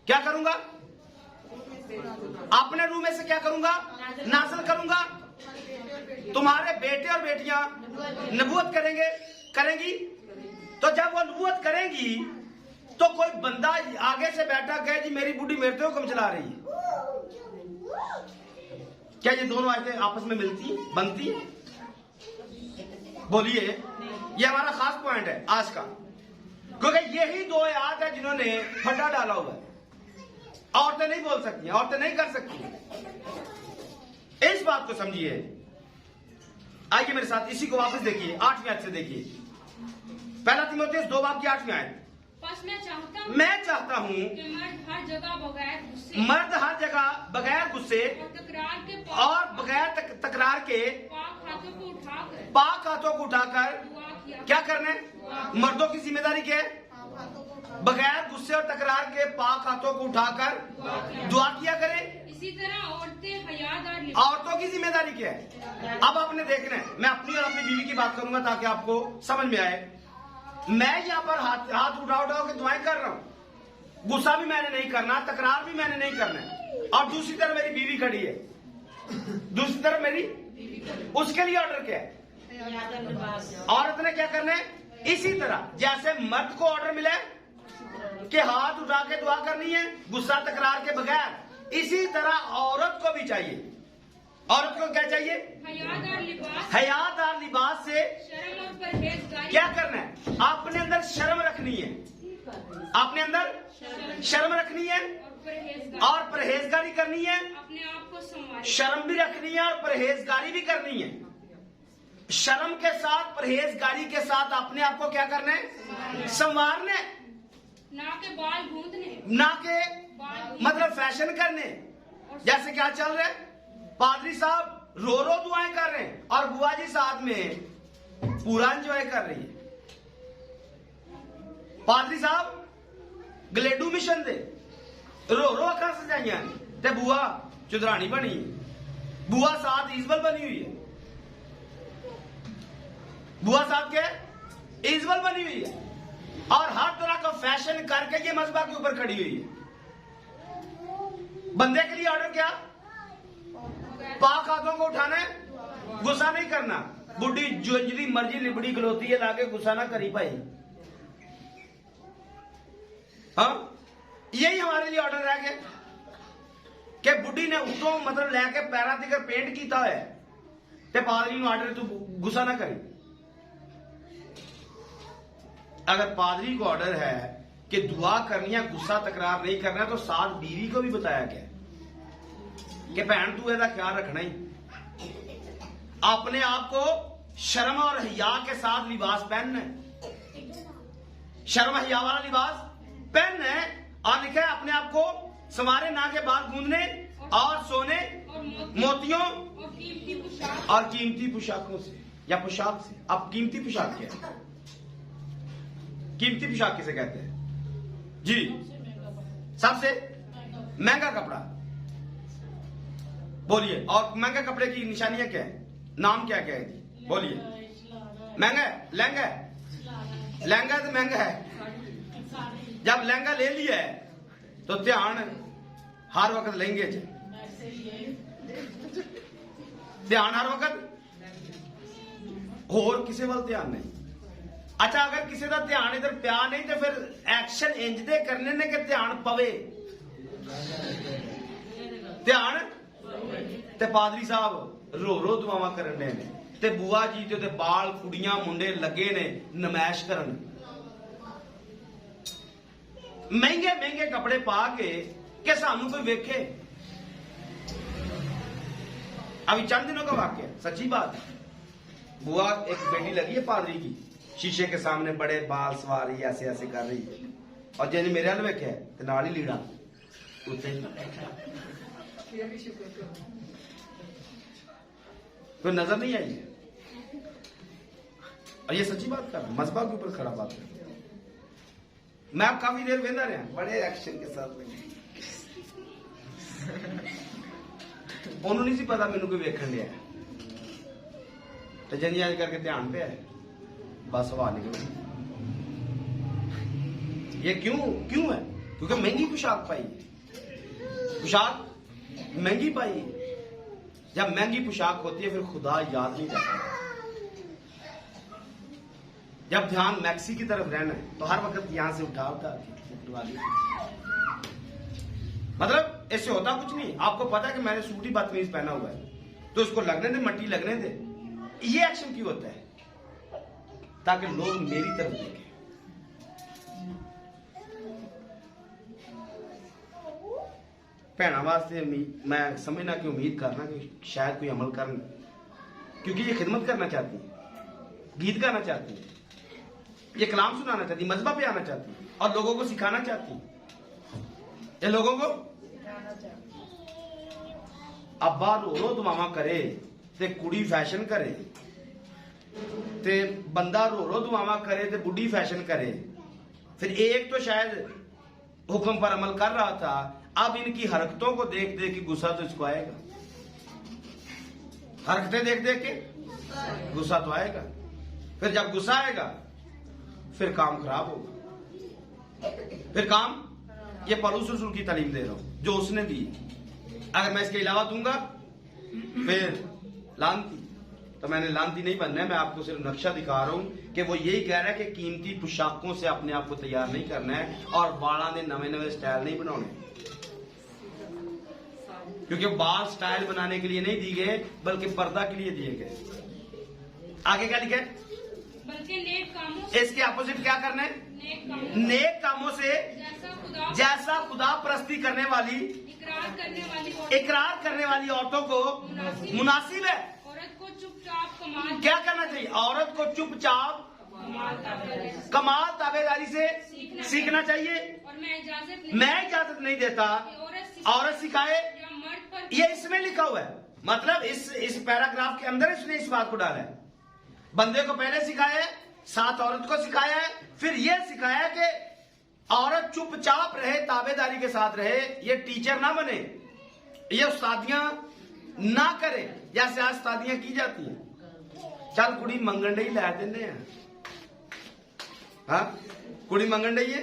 क्या करूंगा? अपने रूह में से क्या करूंगा? नाज़िल करूंगा। तुम्हारे बेटे और बेटियां नबूवत करेंगी। तो जब वो नबूवत करेंगी तो कोई बंदा आगे से बैठा कहे जी मेरी बूढ़ी मेरे पे हुक्म चला रही है, क्या ये दोनों आयतें आपस में बनती है? बोलिए, ये हमारा खास पॉइंट है आज का, क्योंकि यही दो आयत है जिन्होंने फटा डाला हुआ है। औरतें नहीं बोल सकती, औरतें नहीं कर सकती। इस बात को समझिए। आइए मेरे साथ इसी को वापस देखिए, 8वीं आयत से देखिए। पहला तीमुथियुस 2 बाब की 8वीं आयत। मैं चाहता हूं कि मर्द हर जगह बगैर गुस्से और बगैर तकरार के पाक हाथों को उठाकर क्या करने? मर्दों की जिम्मेदारी क्या है? बगैर गुस्से और तकरार के पाक हाथों को उठाकर दुआ किया करें। इसी तरह औरतों की जिम्मेदारी क्या है? अब आपने देखना है, मैं अपनी और अपनी बीवी की बात करूंगा ताकि आपको समझ में आए। मैं यहाँ पर हाथ उठा के दुआएं कर रहा हूं, गुस्सा भी मैंने नहीं करना, तकरार भी मैंने नहीं करना है। और दूसरी तरफ मेरी बीवी खड़ी है, दूसरी तरफ मेरी, उसके लिए ऑर्डर क्या है? औरत ने क्या करना है? इसी तरह जैसे मर्द को ऑर्डर मिला है कि हाथ उठा के दुआ करनी है गुस्सा तकरार के बगैर, इसी तरह औरत को भी चाहिए। औरत को क्या चाहिए? हयादार लिबास से क्या करना है? अपने अंदर शर्म रखनी है, अपने अंदर शर्म रखनी है और परहेजगारी करनी है। अपने आप को शर्म भी रखनी है और परहेजगारी भी करनी है। शर्म के साथ परहेजगारी के साथ अपने आप को क्या करना है? संवारने, ना के बाल गूंथने, ना के मतलब फैशन करने। जैसे क्या चल रहा है, पादरी साहब रो रो दुआएं कर रहे हैं और बुआ जी साथ में पूरा एंजॉय कर रही है। पादरी साहब गलेडू मिशन दे रो रो अखा सजाइया ते बुआ चुदरानी बनी है, बुआ साथ इजबल बनी हुई है, बुआ साथ के इजबल बनी हुई है और हर तरह का फैशन करके ये मजबा के ऊपर खड़ी हुई है। बंदे के लिए ऑर्डर क्या? पाक हाथों को उठाना है, गुस्सा नहीं करना। बुढ़ी जो जितनी मर्जी लिबड़ी गलोती है लाके गुस्सा ना करी पाई। हाँ, यही हमारे लिए ऑर्डर है कि बुढ़ी ने उतो मतलब लैके पैरा तक पेंट किया है ते पादरी ने ऑर्डर तू गुस्सा ना करी। अगर पादरी को ऑर्डर है कि दुआ करनी है गुस्सा तकरार नहीं करना, तो साथ बीवी को भी बताया गया कि भैन तू इसका ख्याल रखना ही। अपने आप को शर्म और हया के साथ लिबास पहनना है, शर्म हया वाला लिबास पहनना है। और लिखा है अपने आप को संवारे, ना के बाल गूंदने और सोने मोतियों और कीमती पोशाकों से या पोशाक से। अब कीमती पोशाक क्या है? कीमती पोशाक किसे कहते हैं जी? सबसे महंगा कपड़ा। बोलिए, और महंगे कपड़े की निशानियां क्या है? नाम क्या क्या है जी? बोलिए। महंगा है, लहंगा है, लहंगा तो महंगा है। जब लहंगा ले लिया है तो ध्यान हर वक्त लहंगे च, ध्यान हर वक्त होर किसी वाल ध्यान नहीं। अच्छा, अगर किसी का ध्यान इधर प्या नहीं तो फिर एक्शन इंज दे करने ने कि ध्यान पवे। ध्यान ते पादरी साहब रो रो दुआवां करने ने ते बुआ जी ते बाल कुड़ियां मुंडे लगे ने नमैश करन, महंगे महंगे कपड़े पा के सानू कोई वेखे। अभी चंद दिनों का वाक्य, सच्ची बात। बुआ एक बेटी लगी है पादरी की, शीशे के सामने बड़े बाल सवार रही, ऐसे ऐसे कर रही है, और जिन्हें मेरे हाल वेख्या तो नाल ही लीड़ा उत्ते कोई नजर नहीं आई है। और ये सच्ची बात कर, मजबा के ऊपर खड़ा बात कर। मैं अब काफी देर वेंदा रहा, बड़े एक्शन के साथ उन्होंने नहीं सी पता मैनू कोई वेखन दिया तो जंजी आज करके ध्यान पे है, बस हवा निकल। ये क्यों है? क्योंकि महंगी पोशाक पाई है, पोशाक महंगी पाई है। जब महंगी पोशाक होती है फिर खुदा याद नहीं करता। जब ध्यान मैक्सी की तरफ रहना है तो हर वक्त यहां से उठा के मतलब ऐसे होता कुछ नहीं। आपको पता है कि मैंने सूटी बदतमीज पहना हुआ है तो उसको लगने दे, मट्टी लगने दे। ये एक्शन क्यों होता है? ताकि लोग मेरी तरफ देखें। भैना वास्ते मैं समझना कि उम्मीद करना कि शायद कोई अमल कर, क्योंकि ये खिदमत करना चाहती है, गीत गाना चाहती है, ये कलाम सुनाना चाहती, मजहबा पे आना चाहती और लोगों को सिखाना चाहती। ये लोगों को अब्बा रो रो दुआवा करे ते कुड़ी फैशन करे, ते बंदा रो रो दुआवा करे ते बुढ़ी फैशन करे। फिर एक तो शायद हुक्म पर अमल कर रहा था, अब इनकी हरकतों को देख देख के गुस्सा तो इसको आएगा। हरकतें देख देख के गुस्सा तो आएगा। फिर जब गुस्सा आएगा फिर काम खराब होगा। फिर काम, ये पलूस रसूल की तालीम दे रहा हूं जो उसने दी। अगर मैं इसके अलावा दूंगा फिर लानती, तो मैंने लानती नहीं बनना है। मैं आपको सिर्फ नक्शा दिखा रहा हूं कि वो यही कह रहा है कि कीमती पोशाकों से अपने आप को तैयार नहीं करना है और बाला ने नवे नवे स्टाइल नहीं बनाने, क्योंकि बाल स्टाइल बनाने के लिए नहीं दिए गए बल्कि पर्दा के लिए दिए गए। आगे क्या लिखा है? बल्कि नेक कामों, इसके अपोजिट क्या करना है? नेक कामों से जैसा खुदा परस्ती करने वाली, इकरार करने वाली औरतों को मुनासिब है। औरत को चुपचाप कमाल क्या करना चाहिए? औरत को चुपचाप कमाल ताबेदारी से सीखना चाहिए। और मैं इजाजत नहीं देता औरत सिखाए, ये इसमें लिखा हुआ है। मतलब इस पैराग्राफ के अंदर इसने इस बात को डाला है। बंदे को पहले सिखाया है, साथ औरत को सिखाया है, फिर यह सिखाया कि औरत चुपचाप रहे, ताबेदारी के साथ रहे। ये टीचर ना बने, ये उस्तादियां ना करे जैसे आज उस्तादियां की जाती हैं। चल कुड़ी मंगन डई लै देने हैं, हाँ कुड़ी मंगन डई है,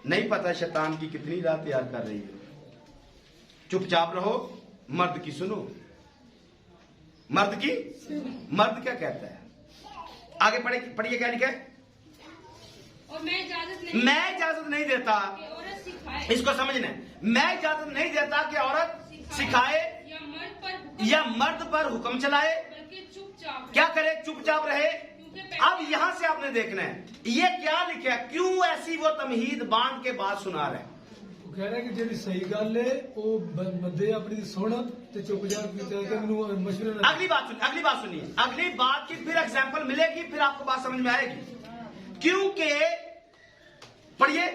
नहीं पता शैतान की कितनी राह तैयार कर रही है। चुपचाप रहो, मर्द की सुनो। मर्द की, मर्द क्या कहता है? आगे पढ़िए क्या लिखा है? और मैं इजाजत नहीं देता कि औरत सिखाए, इसको समझना है। मैं इजाजत नहीं देता कि औरत सिखाए या मर्द पर हुक्म चलाए, बल्कि चुपचाप क्या करे? चुपचाप रहे। अब यहां से आपने देखना है ये क्या लिखा है, क्यों ऐसी वो तमहीद बांध के बात सुना रहे हैं। कह रहा है कि जी सही गल है वो बंदे अपनी सुन ते चुप जा मशवरा। अगली बात सुनिए। अगली बात की फिर एग्जांपल मिलेगी, फिर आपको बात समझ में आएगी। क्योंकि पढ़िए,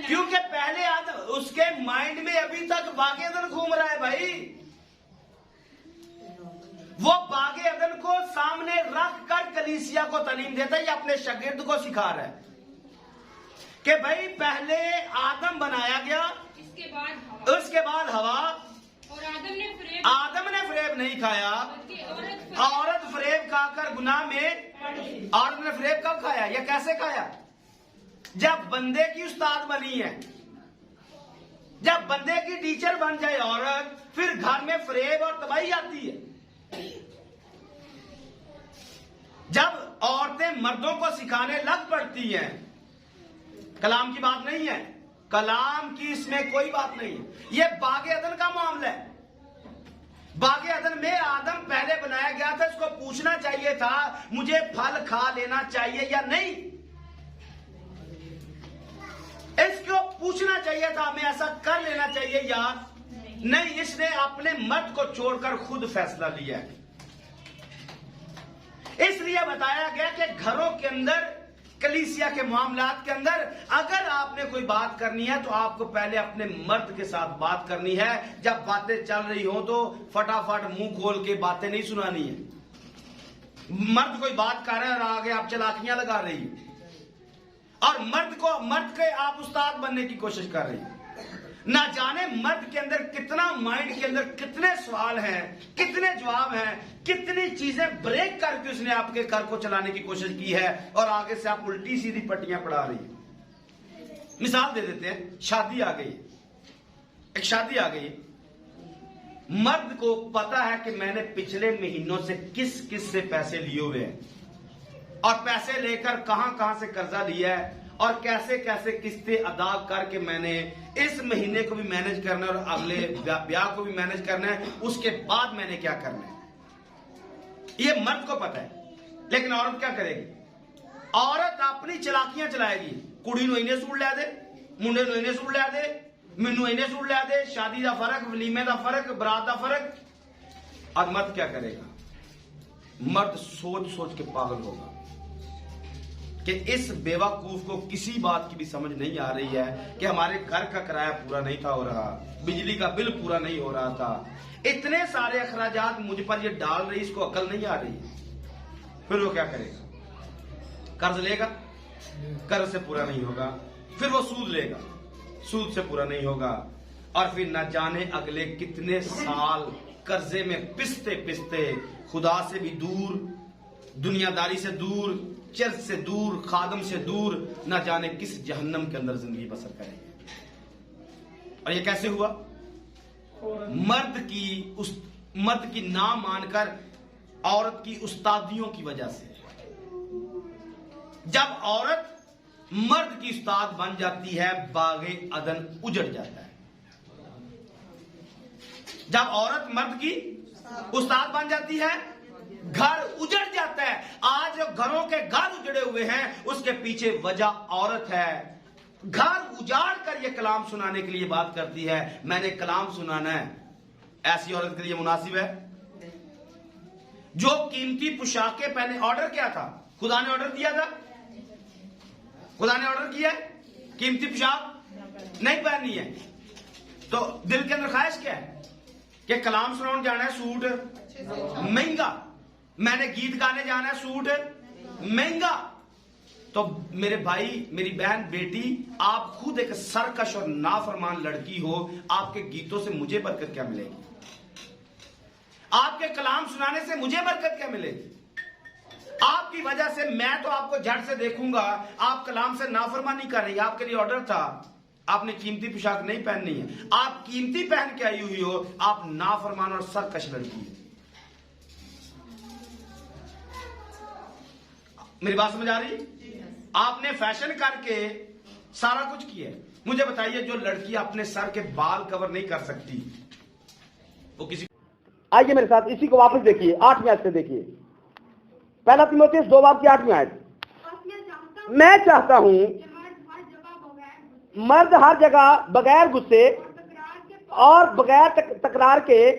क्योंकि पहले आदम, उसके माइंड में अभी तक बागे अदन घूम रहा है भाई। वो बागे अदन को सामने रख कर कलीसिया को तालीम देता है या अपने शागिर्द को सिखा रहा है कि भाई पहले आदम बनाया गया, उसके बाद हवा, और आदम ने फरेब नहीं खाया, औरत फरेब खाकर गुनाह में, औरत ने फरेब कब खाया या कैसे खाया? जब बंदे की उस्ताद बनी है, जब बंदे की टीचर बन जाए औरत, फिर घर में फरेब और तबाही आती है। जब औरतें मर्दों को सिखाने लग पड़ती हैं, कलाम की बात नहीं है, कलाम की इसमें कोई बात नहीं है। यह बागे अदन का मामला है। बागे अदन में आदम पहले बनाया गया था, इसको पूछना चाहिए था मुझे फल खा लेना चाहिए या नहीं। इसको पूछना चाहिए था मैं ऐसा कर लेना चाहिए या नहीं। इसने अपने मर्द को छोड़कर खुद फैसला लिया है। इसलिए बताया गया कि घरों के अंदर, कलीसिया के मामलात के अंदर अगर आपने कोई बात करनी है तो आपको पहले अपने मर्द के साथ बात करनी है। जब बातें चल रही हो तो फटाफट मुंह खोल के बातें नहीं सुनानी है। मर्द कोई बात कर रहा है और आगे आप चलाकियां लगा रही है और मर्द के आप उस्ताद बनने की कोशिश कर रही है। ना जाने मर्द के अंदर कितना, माइंड के अंदर कितने सवाल हैं, कितने जवाब हैं, कितनी चीजें ब्रेक करके उसने आपके घर को चलाने की कोशिश की है और आगे से आप उल्टी सीधी पट्टियां पढ़ा रही है। मिसाल दे देते हैं, शादी आ गई, एक शादी आ गई, मर्द को पता है कि मैंने पिछले महीनों से किस किस से पैसे लिए हुए हैं और पैसे लेकर कहां कहां से कर्जा लिया है और कैसे कैसे किस्तें अदा करके मैंने इस महीने को भी मैनेज करना है और अगले ब्याह को भी मैनेज करना है, उसके बाद मैंने क्या करना है, ये मर्द को पता है। लेकिन औरत क्या करेगी? औरत अपनी चलाकियां चलाएगी। कुड़ी नू इन्हें सूट लै दे, मुंडे नू इन्हें सूट लै दे, मैनू इन्हें सूट लै दे, शादी का फर्क, वलीमे का फर्क, बरात का फर्क। और मर्द क्या करेगा? मर्द सोच सोच के पागल होगा कि इस बेवकूफ को किसी बात की भी समझ नहीं आ रही है कि हमारे घर का किराया पूरा नहीं था हो रहा, बिजली का बिल पूरा नहीं हो रहा था, इतने सारे अखराजात मुझ पर ये डाल रही, इसको अकल नहीं आ रही। फिर वो क्या करेगा? कर्ज लेगा, कर्ज से पूरा नहीं होगा, फिर वो सूद लेगा, सूद से पूरा नहीं होगा, और फिर न जाने अगले कितने साल कर्जे में पिसते पिसते खुदा से भी दूर, दुनियादारी से दूर, चर्च से दूर, खादम से दूर, न जाने किस जहन्नम के अंदर जिंदगी बसर करेंगे। और ये कैसे हुआ? मर्द की ना मानकर औरत की उस्तादियों की वजह से। जब औरत मर्द की उस्ताद बन जाती है, बागे अदन उजड़ जाता है। जब औरत मर्द की उस्ताद बन जाती है, घर उजड़ जाता है। आज घरों के घर उजड़े हुए हैं, उसके पीछे वजह औरत है। घर उजाड़ कर यह कलाम सुनाने के लिए बात करती है, मैंने कलाम सुनाना है, ऐसी औरत के लिए मुनासिब है? जो कीमती पोशाकें पहने, ऑर्डर क्या था? खुदा ने ऑर्डर दिया था, खुदा ने ऑर्डर किया है कीमती पोशाक नहीं पहननी है, तो दिल के अंदर ख्वाहिश क्या है कि कलाम सुनाने जाना है, सूट महंगा, मैंने गीत गाने जाना है, सूट महंगा। तो मेरे भाई, मेरी बहन, बेटी, आप खुद एक सरकश और नाफरमान लड़की हो, आपके गीतों से मुझे बरकत क्या मिलेगी? आपके कलाम सुनाने से मुझे बरकत क्या मिलेगी? आपकी वजह से मैं तो आपको झट से देखूंगा, आप कलाम से नाफरमानी कर रही है। आपके लिए ऑर्डर था, आपने कीमती पोशाक नहीं पहननी है, आप कीमती पहन के आई हुई हो, आप नाफरमान और सरकश लड़की हो। मेरी बात समझ आ रही? आपने फैशन करके सारा कुछ किया। मुझे बताइए, जो लड़की अपने सर के बाल कवर नहीं कर सकती, वो किसी। आइए मेरे साथ इसी को वापस देखिए, 8वें आयत से देखिए, पहला तीमुथियुस 2:8 आयत। मैं चाहता हूं मर्द हर जगह बगैर गुस्से और बगैर तकरार के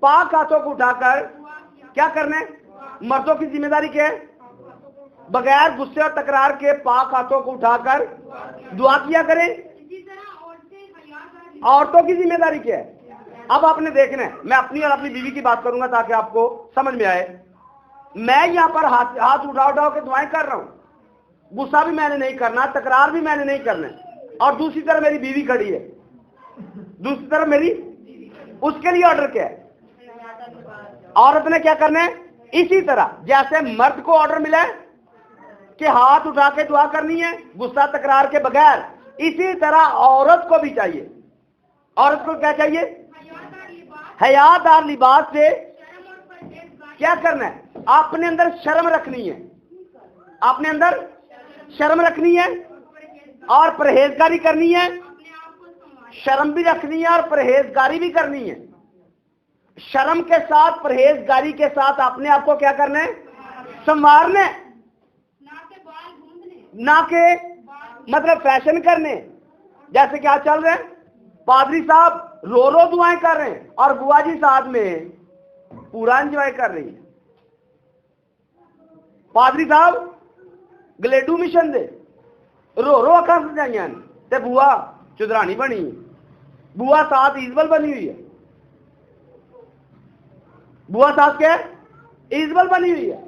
पाक हाथों को उठाकर क्या करना है? मर्दों की जिम्मेदारी क्या है? बगैर गुस्से और तकरार के पाक हाथों को उठाकर दुआ किया करें। औरतों की जिम्मेदारी क्या है? अब आपने देखना है, मैं अपनी और अपनी बीवी की बात करूंगा ताकि आपको समझ में आए। मैं यहां पर हाथ उठा के दुआएं कर रहा हूं, गुस्सा भी मैंने नहीं करना, तकरार भी मैंने नहीं करना, और दूसरी तरफ मेरी बीवी खड़ी है, दूसरी तरफ मेरी, उसके लिए ऑर्डर क्या है? औरत ने क्या करना है? इसी तरह जैसे मर्द को ऑर्डर मिला है कि हाथ उठा के दुआ करनी है गुस्सा तकरार के बगैर, इसी तरह औरत को भी चाहिए। औरत को क्या चाहिए? हयादार लिबास से क्या करना है? अपने अंदर शर्म रखनी है, अपने अंदर शर्म रखनी है और परहेजगारी करनी है। शर्म भी रखनी है और परहेजगारी भी करनी है। शर्म के साथ, परहेजगारी के साथ अपने आप को क्या करना है? संवारना है, ना के मतलब फैशन करने। जैसे क्या चल रहे हैं, पादरी साहब रो रो दुआएं कर रहे हैं और बुआ जी साथ में पूरा एंजॉय कर रही है। पादरी साहब गलेडू मिशन दे रो रो अखा सजाइया ते बुआ चुदरानी बनी, बुआ साथ इजबल बनी हुई है। बुआ साथ क्या है? इजबल बनी हुई है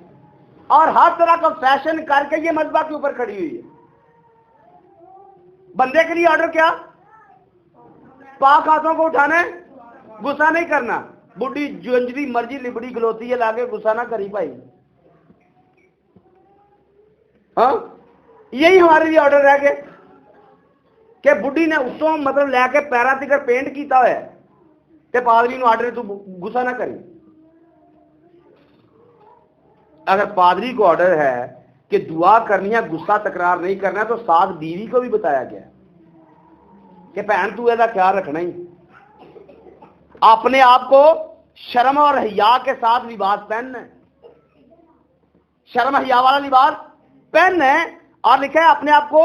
और हर तरह का फैशन करके ये मजबा के ऊपर खड़ी हुई है। बंदे के लिए ऑर्डर क्या? पाक हाथों को उठाना है, गुस्सा नहीं करना। बुढ़ी जुंजरी मर्जी लिबड़ी गलोती है, लागे गुस्सा ना करी भाई। हाँ, यही हमारे लिए ऑर्डर रह गए। कि बुढ़ी ने उत्तों मतलब लैके पैरों तक पेंट किया हुआ है ते पादरी नूं आर्डर तू गुस्सा ना करी। अगर पादरी को ऑर्डर है कि दुआ करनी है, गुस्सा तकरार नहीं करना, तो साथ बीवी को भी बताया गया कि भैन तू इसका ख्याल रखना ही, अपने आप को शर्म और हया के साथ लिबास पहनना है, शर्म हया वाला लिबास पहनना है। और लिखा है अपने आप को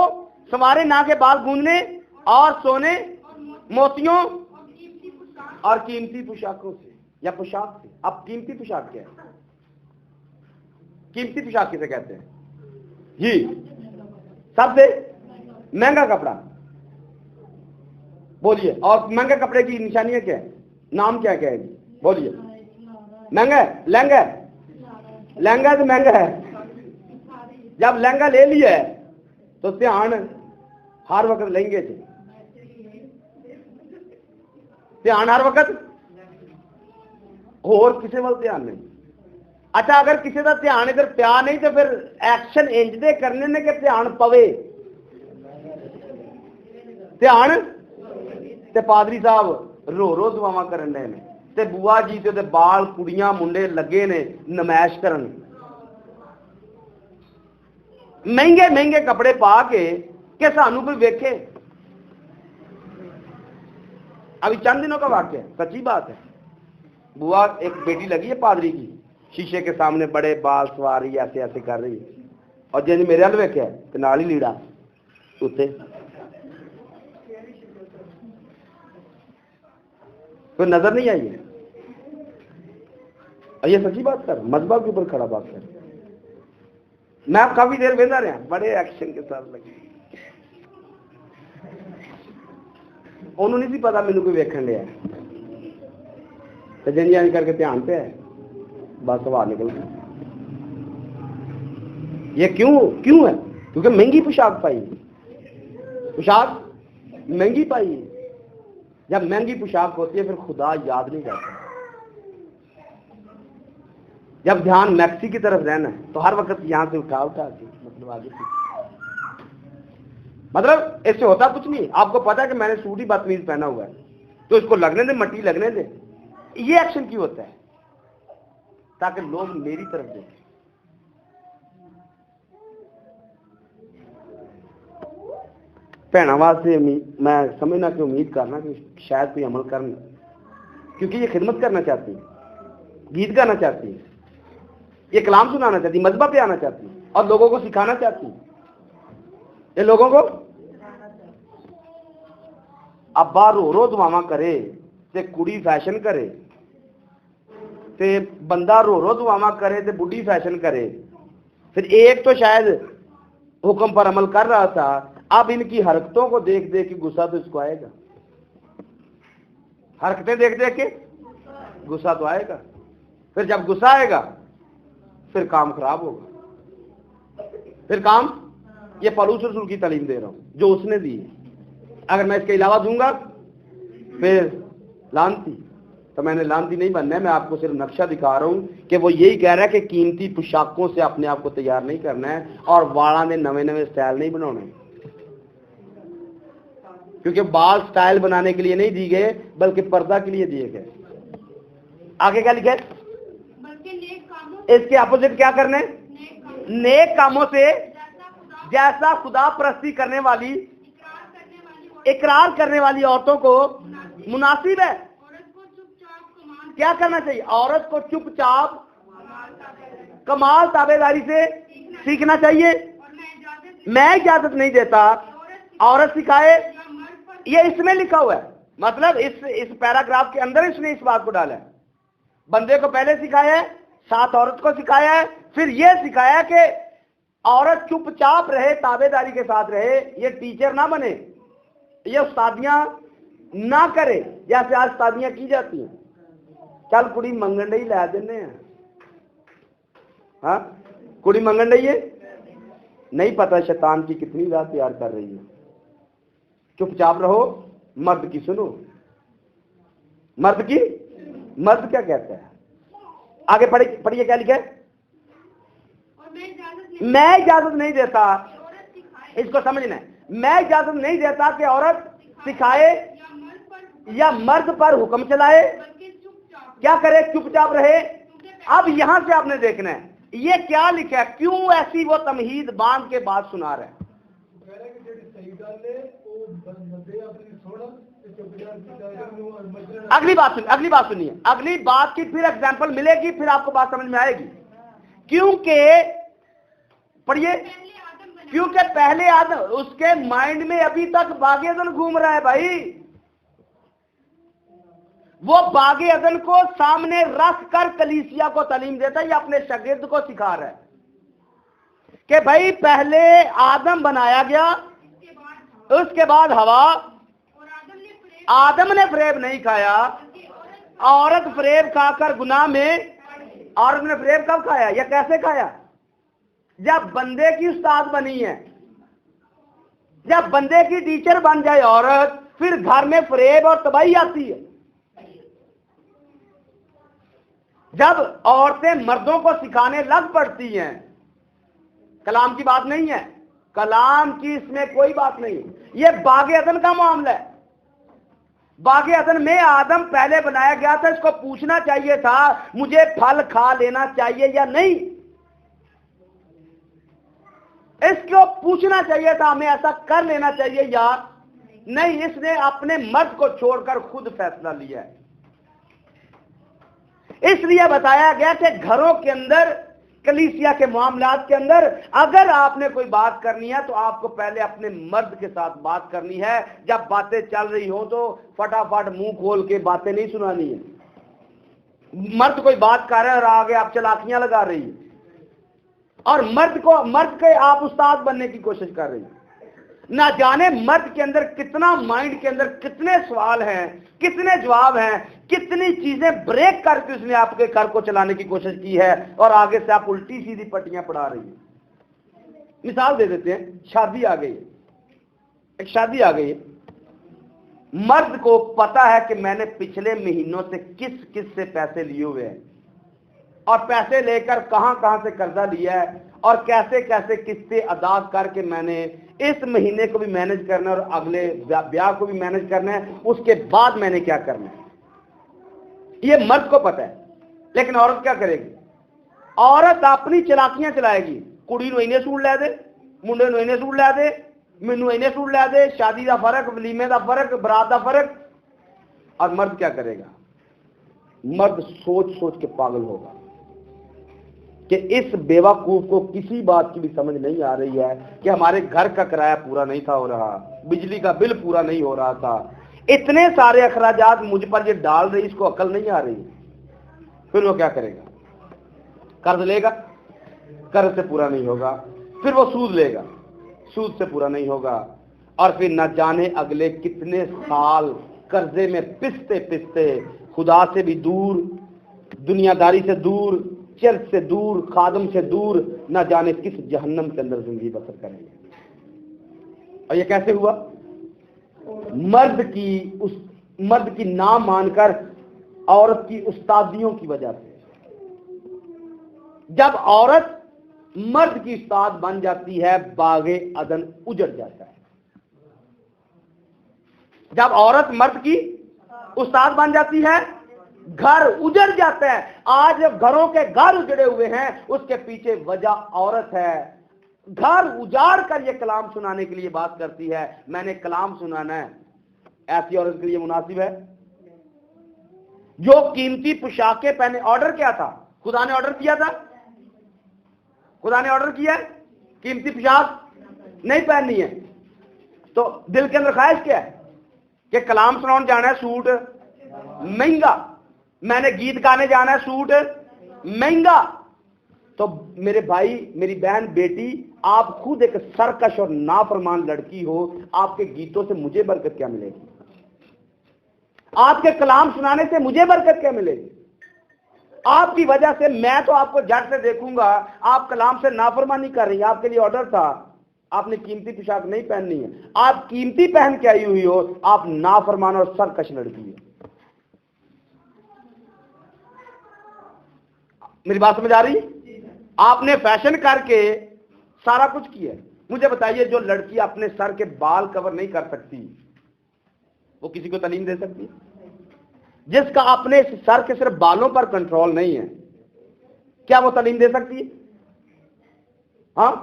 संवारे ना के बाल गूंजने और सोने मोतियों और कीमती पोशाकों से या पोशाक से। अब कीमती पोशाक क्या है? कीमती पोशाक किसे कहते हैं जी? सबसे महंगा कपड़ा। बोलिए, और महंगे कपड़े की निशानियां क्या है? नाम क्या क्या है जी? बोलिए। महंगा है, लहंगा है, लहंगा तो महंगा है। जब लहंगा ले लिया है तो ध्यान हर वक्त लहंगे से, ध्यान हर वक्त और किसी वाल ध्यान नहीं। अच्छा, अगर किसी का ध्यान इधर प्या नहीं तो फिर एक्शन इंज दे करने ने कि ध्यान पवे। ध्यान ते पादरी साहब रो रो दुआवां करन दे ने ते बुआ जी ते बाल कुड़ियां मुंडे लगे ने नमैश करन, महंगे महंगे कपड़े पा के सानू कोई वेखे। अभी चंद दिनों का वाक्य है, सच्ची बात है। बुआ एक बेटी लगी है पादरी की, शीशे के सामने बड़े बाल सवारी ऐसे ऐसे कर रही है, और जिन मेरे हल वेख्या तो नाल ही लीड़ा उत्ते। कोई नजर नहीं आई है। और ये सच्ची बात कर, मजहब के ऊपर खड़ा बात कर। मैं आप काफी देर बेंदा रहा, बड़े एक्शन के साथ लगे। उन्होंने नहीं पता मैनू कोई वेखन लिया, तो जिन करके ध्यान पे है बस बाहर निकल गई। ये क्यों है? क्योंकि महंगी पोशाक पाई, पोशाक महंगी पाई। जब महंगी पोशाक होती है फिर खुदा याद नहीं जाता। जब ध्यान मैक्सी की तरफ रहना है तो हर वक्त यहां से उठा के मतलब आगे मतलब इससे होता कुछ नहीं। आपको पता है कि मैंने सूट ही बदतमीज पहना हुआ है तो इसको लगने दे, मट्टी लगने दे। ये एक्शन क्यों होता है? ताकि लोग मेरी तरफ देखें। भैन वास्ते मैं समझना कि उम्मीद करना कि शायद कोई अमल करना, क्योंकि ये खिदमत करना चाहती है, गीत गाना चाहती है, ये कलाम सुनाना चाहती है, मजहब पे आना चाहती है और लोगों को सिखाना चाहती है। ये लोगों को अब्बा रो रो दुआवां करे ते कुड़ी फैशन करे, ते बंदा रो रो दुआवां करे ते बुढ़ी फैशन करे। फिर एक तो शायद हुक्म पर अमल कर रहा था, अब इनकी हरकतों को देख देख के गुस्सा तो इसको आएगा। हरकतें देख देख के गुस्सा तो आएगा। फिर जब गुस्सा आएगा फिर काम खराब होगा। फिर काम, ये पलूस रसूल की तालीम दे रहा हूं जो उसने दी है। अगर मैं इसके अलावा दूंगा फिर लानती, तो मैंने लानती नहीं बनना है। मैं आपको सिर्फ नक्शा दिखा रहा हूं कि वो यही कह रहा है कि कीमती पोशाकों से अपने आप को तैयार नहीं करना है और वाला ने नवे नवे स्टाइल नहीं बनाने, क्योंकि बाल स्टाइल बनाने के लिए नहीं दिए गए बल्कि पर्दा के लिए दिए गए। आगे क्या लिखा है? इसके अपोजिट क्या करने? नेक कामों से जैसा खुदा परस्ती करने वाली, इकरार करने वाली औरतों को मुनासिब है। क्या करना चाहिए? औरत को चुपचाप कमाल ताबेदारी से सीखना चाहिए। मैं इजाजत नहीं देता औरत सिखाए, ये इसमें लिखा हुआ है। मतलब इस पैराग्राफ के अंदर इसने इस बात को डाला है। बंदे को पहले सिखाया है, साथ औरत को सिखाया है, फिर यह सिखाया कि औरत चुपचाप रहे, ताबेदारी के साथ रहे। ये टीचर ना बने, ये उस्तादियां ना करे जैसे आज उस्तादियां की जाती हैं। चल कुड़ी मंगन ही ला देने हैं, हाँ कुड़ी मंगन रही है, नहीं पता शैतान की कितनी राह तैयार कर रही है। चुपचाप रहो, मर्द की सुनो। मर्द की, मर्द क्या कहता है? आगे पढ़िए क्या लिखा है? मैं इजाजत नहीं देता, इसको समझना है। मैं इजाजत नहीं देता कि औरत सिखाए या मर्द पर या मर्द पर हुक्म चलाए, बल्कि चुपचाप क्या करे, चुपचाप रहे। क्योंकि अब यहां से आपने देखना है ये क्या लिखा है, क्यों ऐसी वो तमहीद बांध के बात सुना रहे हैं। कह रहे कि ਜਿਹੜੀ ਸਹੀ ਗੱਲ ਹੈ ਉਹ ਬੰਦੇ ਆਪਣੀ ਸੁਣ ਤੇ ਚੁੱਪ ਜਾ ਕੇ ਨੂੰ ਮਜਰਾ अगली बात सुनिए, अगली बात की फिर एग्जाम्पल मिलेगी, फिर आपको बात समझ में आएगी। क्योंकि पढ़िए, पहले आदम बना क्योंकि पहले आदम, उसके माइंड में अभी तक बागे अदन घूम रहा है भाई। वो बागे अदन को सामने रख कर कलीसिया को तालीम देता है या अपने शागिर्द को सिखा रहा है कि भाई पहले आदम बनाया गया, उसके बाद हवा। और आदम ने फरेब नहीं खाया, औरत फरेब खाकर गुनाह में, औरत ने फरेब कब खाया या कैसे खाया, जब बंदे की उस्ताद बनी है, जब बंदे की टीचर बन जाए औरत, फिर घर में फरेब और तबाही आती है। जब औरतें मर्दों को सिखाने लग पड़ती हैं, कलाम की बात नहीं है, कलाम की इसमें कोई बात नहीं, ये बागे अदन का मामला है। बागे अदन में आदम पहले बनाया गया था, इसको पूछना चाहिए था मुझे फल खा लेना चाहिए या नहीं, इसको पूछना चाहिए था हमें ऐसा कर लेना चाहिए या नहीं। इसने अपने मर्द को छोड़कर खुद फैसला लिया है। इसलिए बताया गया कि घरों के अंदर, कलीसिया के मामलात के अंदर अगर आपने कोई बात करनी है तो आपको पहले अपने मर्द के साथ बात करनी है। जब बातें चल रही हो तो फटाफट मुंह खोल के बातें नहीं सुनानी है। मर्द कोई बात कर रहा है और आगे आप चलाकियां लगा रही है और मर्द के आप उस्ताद बनने की कोशिश कर रही है। ना जाने मर्द के अंदर कितना, माइंड के अंदर कितने सवाल हैं, कितने जवाब हैं, कितनी चीजें ब्रेक करके उसने आपके घर को चलाने की कोशिश की है और आगे से आप उल्टी सीधी पट्टियां पढ़ा रही हैं। मिसाल दे देते हैं, शादी आ गई, एक शादी आ गई, मर्द को पता है कि मैंने पिछले महीनों से किस किस से पैसे लिए हुए हैं और पैसे लेकर कहां कहां से कर्जा लिया है और कैसे कैसे किस्तें अदा करके मैंने इस महीने को भी मैनेज करना है और अगले ब्याह को भी मैनेज करना है, उसके बाद मैंने क्या करना है, ये मर्द को पता है। लेकिन औरत क्या करेगी, औरत अपनी चलाकियां चलाएगी। कुड़ी नूं इन्ने सूट लै दे, मुंडे नूं इन्ने सूट लै दे, मैनू इन्ने सूट लै दे, शादी का फर्क, वलीमे का फर्क, बरात का फर्क। और मर्द क्या करेगा, मर्द सोच सोच के पागल होगा कि इस बेवकूफ को किसी बात की भी समझ नहीं आ रही है कि हमारे घर का किराया पूरा नहीं था हो रहा, बिजली का बिल पूरा नहीं हो रहा था, इतने सारे अखराजात मुझ पर ये डाल रही, इसको अकल नहीं आ रही। फिर वो क्या करेगा, कर्ज लेगा, कर्ज से पूरा नहीं होगा, फिर वो सूद लेगा, सूद से पूरा नहीं होगा, और फिर न जाने अगले कितने साल कर्जे में पिसते पिसते खुदा से भी दूर, दुनियादारी से दूर, चर्च से दूर, खादम से दूर, न जाने किस जहन्नम के अंदर जिंदगी बसर करेंगे। और ये कैसे हुआ, मर्द की ना मानकर औरत की उस्तादियों की वजह से। जब औरत मर्द की उस्ताद बन जाती है, बागे अदन उजड़ जाता है। जब औरत मर्द की उस्ताद बन जाती है, घर उजड़ जाता है। आज जब घरों के घर उजड़े हुए हैं, उसके पीछे वजह औरत है। घर उजाड़ कर ये कलाम सुनाने के लिए बात करती है, मैंने कलाम सुनाना है, ऐसी औरत के लिए मुनासिब है? जो कीमती पोशाकें पहने, ऑर्डर क्या था, खुदा ने ऑर्डर किया था, खुदा ने ऑर्डर किया है कीमती पोशाक नहीं पहननी है, तो दिल के अंदर ख्वाहिश क्या है कि कलाम सुनाने जाना है, सूट महंगा, मैंने गीत गाने जाना है, सूट महंगा। तो मेरे भाई, मेरी बहन, बेटी, आप खुद एक सरकश और नाफरमान लड़की हो, आपके गीतों से मुझे बरकत क्या मिलेगी? आपके कलाम सुनाने से मुझे बरकत क्या मिलेगी? आपकी वजह से मैं तो आपको झट से देखूंगा, आप कलाम से नाफरमानी कर रही हैं। आपके लिए ऑर्डर था, आपने कीमती पोशाक नहीं पहननी है, आप कीमती पहन के आई हुई हो, आप नाफरमान और सरकश लड़की हो। मेरी बात समझ आ रही? आपने फैशन करके सारा कुछ किया, मुझे बताइए, जो लड़की अपने सर के बाल कवर नहीं कर सकती वो किसी को तालीम दे सकती है? जिसका अपने सर के सिर्फ बालों पर कंट्रोल नहीं है, क्या वो तालीम दे सकती है? हाँ,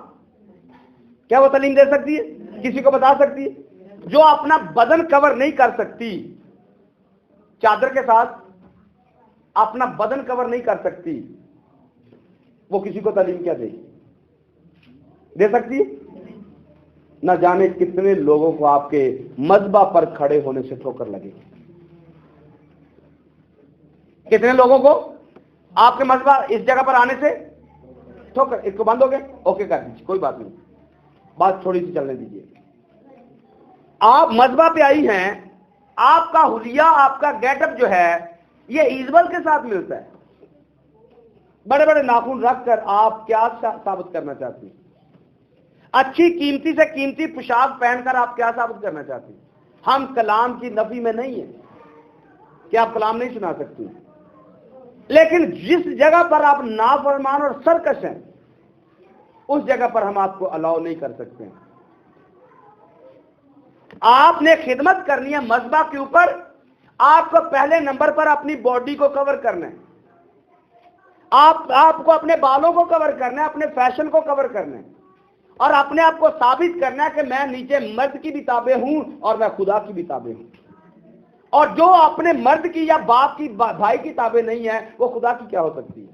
क्या वो तालीम दे सकती है? किसी को बता सकती है? जो अपना बदन कवर नहीं कर सकती, चादर के साथ अपना बदन कवर नहीं कर सकती, वो किसी को तालीम क्या देगी? दे सकती है? ना जाने कितने लोगों को आपके मजबा पर खड़े होने से ठोकर लगेगी। कितने लोगों को आपके मजबा इस जगह पर आने से ठोकर। इसको बंद हो गए, ओके कर दीजिए, कोई बात नहीं, बात थोड़ी सी चलने दीजिए। आप मजबा पे आई हैं, आपका हुलिया, आपका गेटअप जो है ये इजबल के साथ मिलता है। बड़े बड़े नाखून रखकर आप क्या साबित करना चाहती हैं? अच्छी कीमती से कीमती पोशाक पहनकर आप क्या साबित करना चाहती हैं? हम कलाम की नफी में नहीं है कि आप कलाम नहीं सुना सकती, लेकिन जिस जगह पर आप नाफरमान और सरकश हैं उस जगह पर हम आपको अलाउ नहीं कर सकते हैं। आपने खिदमत करनी है मजबा के ऊपर, आपको पहले नंबर पर अपनी बॉडी को कवर करना है, आपको अपने बालों को कवर करना है, अपने फैशन को कवर करना है, और अपने आप को साबित करना है कि मैं नीचे मर्द की भी ताबे हूं और मैं खुदा की भी ताबे हूं। और जो अपने मर्द की या बाप की भाई की ताबे नहीं है वो खुदा की क्या हो सकती है?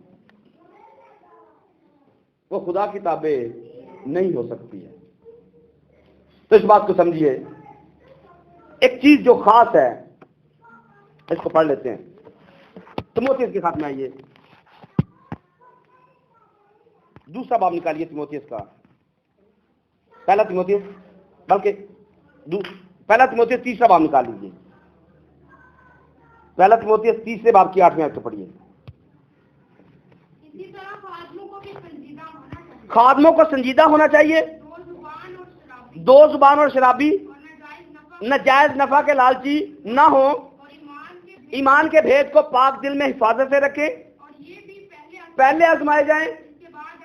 वो खुदा की ताबे नहीं हो सकती है। तो इस बात को समझिए। एक चीज जो खास है, इसको पढ़ लेते हैं। तिमोथियस के साथ में आइए, दूसरा बाब निकालिए तिमोथियस का। पहला तिमोथियस, बल्कि पहला तिमोथियस तीसरा बाब निकाल लीजिए। पहला तिमोथियस तीसरे बाब की 8वीं आयत को पढ़िए। इसी तरह खादमों को भी संजीदा होना चाहिए। खादमों को संजीदा होना चाहिए, दो जुबान और शराबी, नाजायज नफा के लालची ना हो, और ईमान के भेद को पाक दिल में हिफाजत से रखें, और ये भी पहले आजमाए जाएं। इसके बाद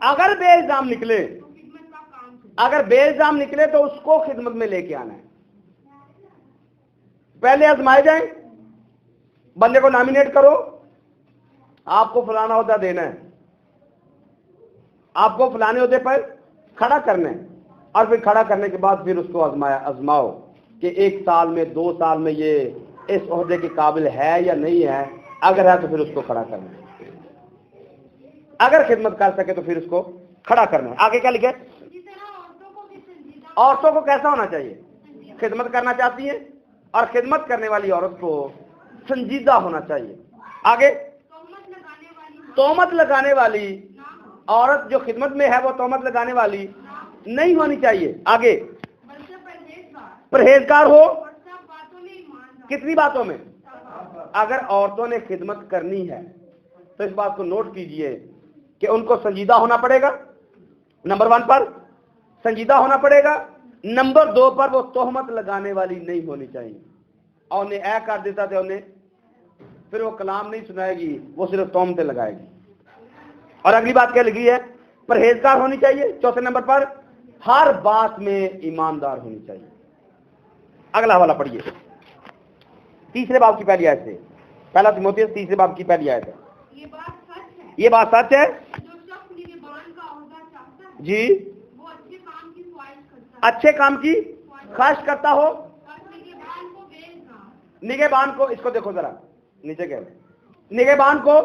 अगर बेइल्जाम निकले, तो खिदमत का काम करें। अगर बेइल्जाम निकले तो उसको खिदमत में लेके आना है। पहले आजमाए जाएं, बंदे को नॉमिनेट करो, आपको फलाना ओहदा देना है, आपको फलाने ओहदे पर खड़ा करना है, और फिर खड़ा करने के बाद फिर उसको आजमाओ कि 1 साल में 2 साल में ये इस ओहदे के काबिल है या नहीं है। अगर है तो फिर उसको खड़ा करना है, अगर खिदमत कर सके तो फिर उसको खड़ा करना है। आगे क्या लिखे? इसी तरह औरतों को भी संजीदा औरतों को कैसा होना चाहिए? खिदमत करना चाहती है, और खिदमत करने वाली औरत को संजीदा होना चाहिए। आगे, तोहमत लगाने वाली औरत जो खिदमत में है वो तोहमत लगाने वाली नहीं होनी चाहिए। आगे, बल्कि परहेजगार हो। और सब बातों में ईमानदार। कितनी बातों में? अगर औरतों ने खिदमत करनी है तो इस बात को नोट कीजिए कि उनको संजीदा होना पड़ेगा। नंबर 1 पर संजीदा होना पड़ेगा, नंबर 2 पर वो तोहमत लगाने वाली नहीं होनी चाहिए। और उन्हें ऐ कर देता थे उन्हें, फिर वो कलाम नहीं सुनाएगी, वो सिर्फ तोहमतें लगाएगी। और अगली बात क्या लिखी है? परहेजगार होनी चाहिए। चौथे नंबर पर हर बात में ईमानदार होनी चाहिए। अगला हवाला पढ़िए, तीसरे बाब की पहली आयत से। पहला तिमोथियस तीसरे बाब की पहली आयत है। ये बात सच है। ये बात सच है। जो शख्स निगहबान का ओहदा चाहता है जी, वो अच्छे काम की ख्वाहिश करता है। अच्छे काम की ख्वाहिश करता हो। और निगहबान को बेइल्जाम निगहबान को, इसको देखो जरा नीचे क्या है, निगहबान को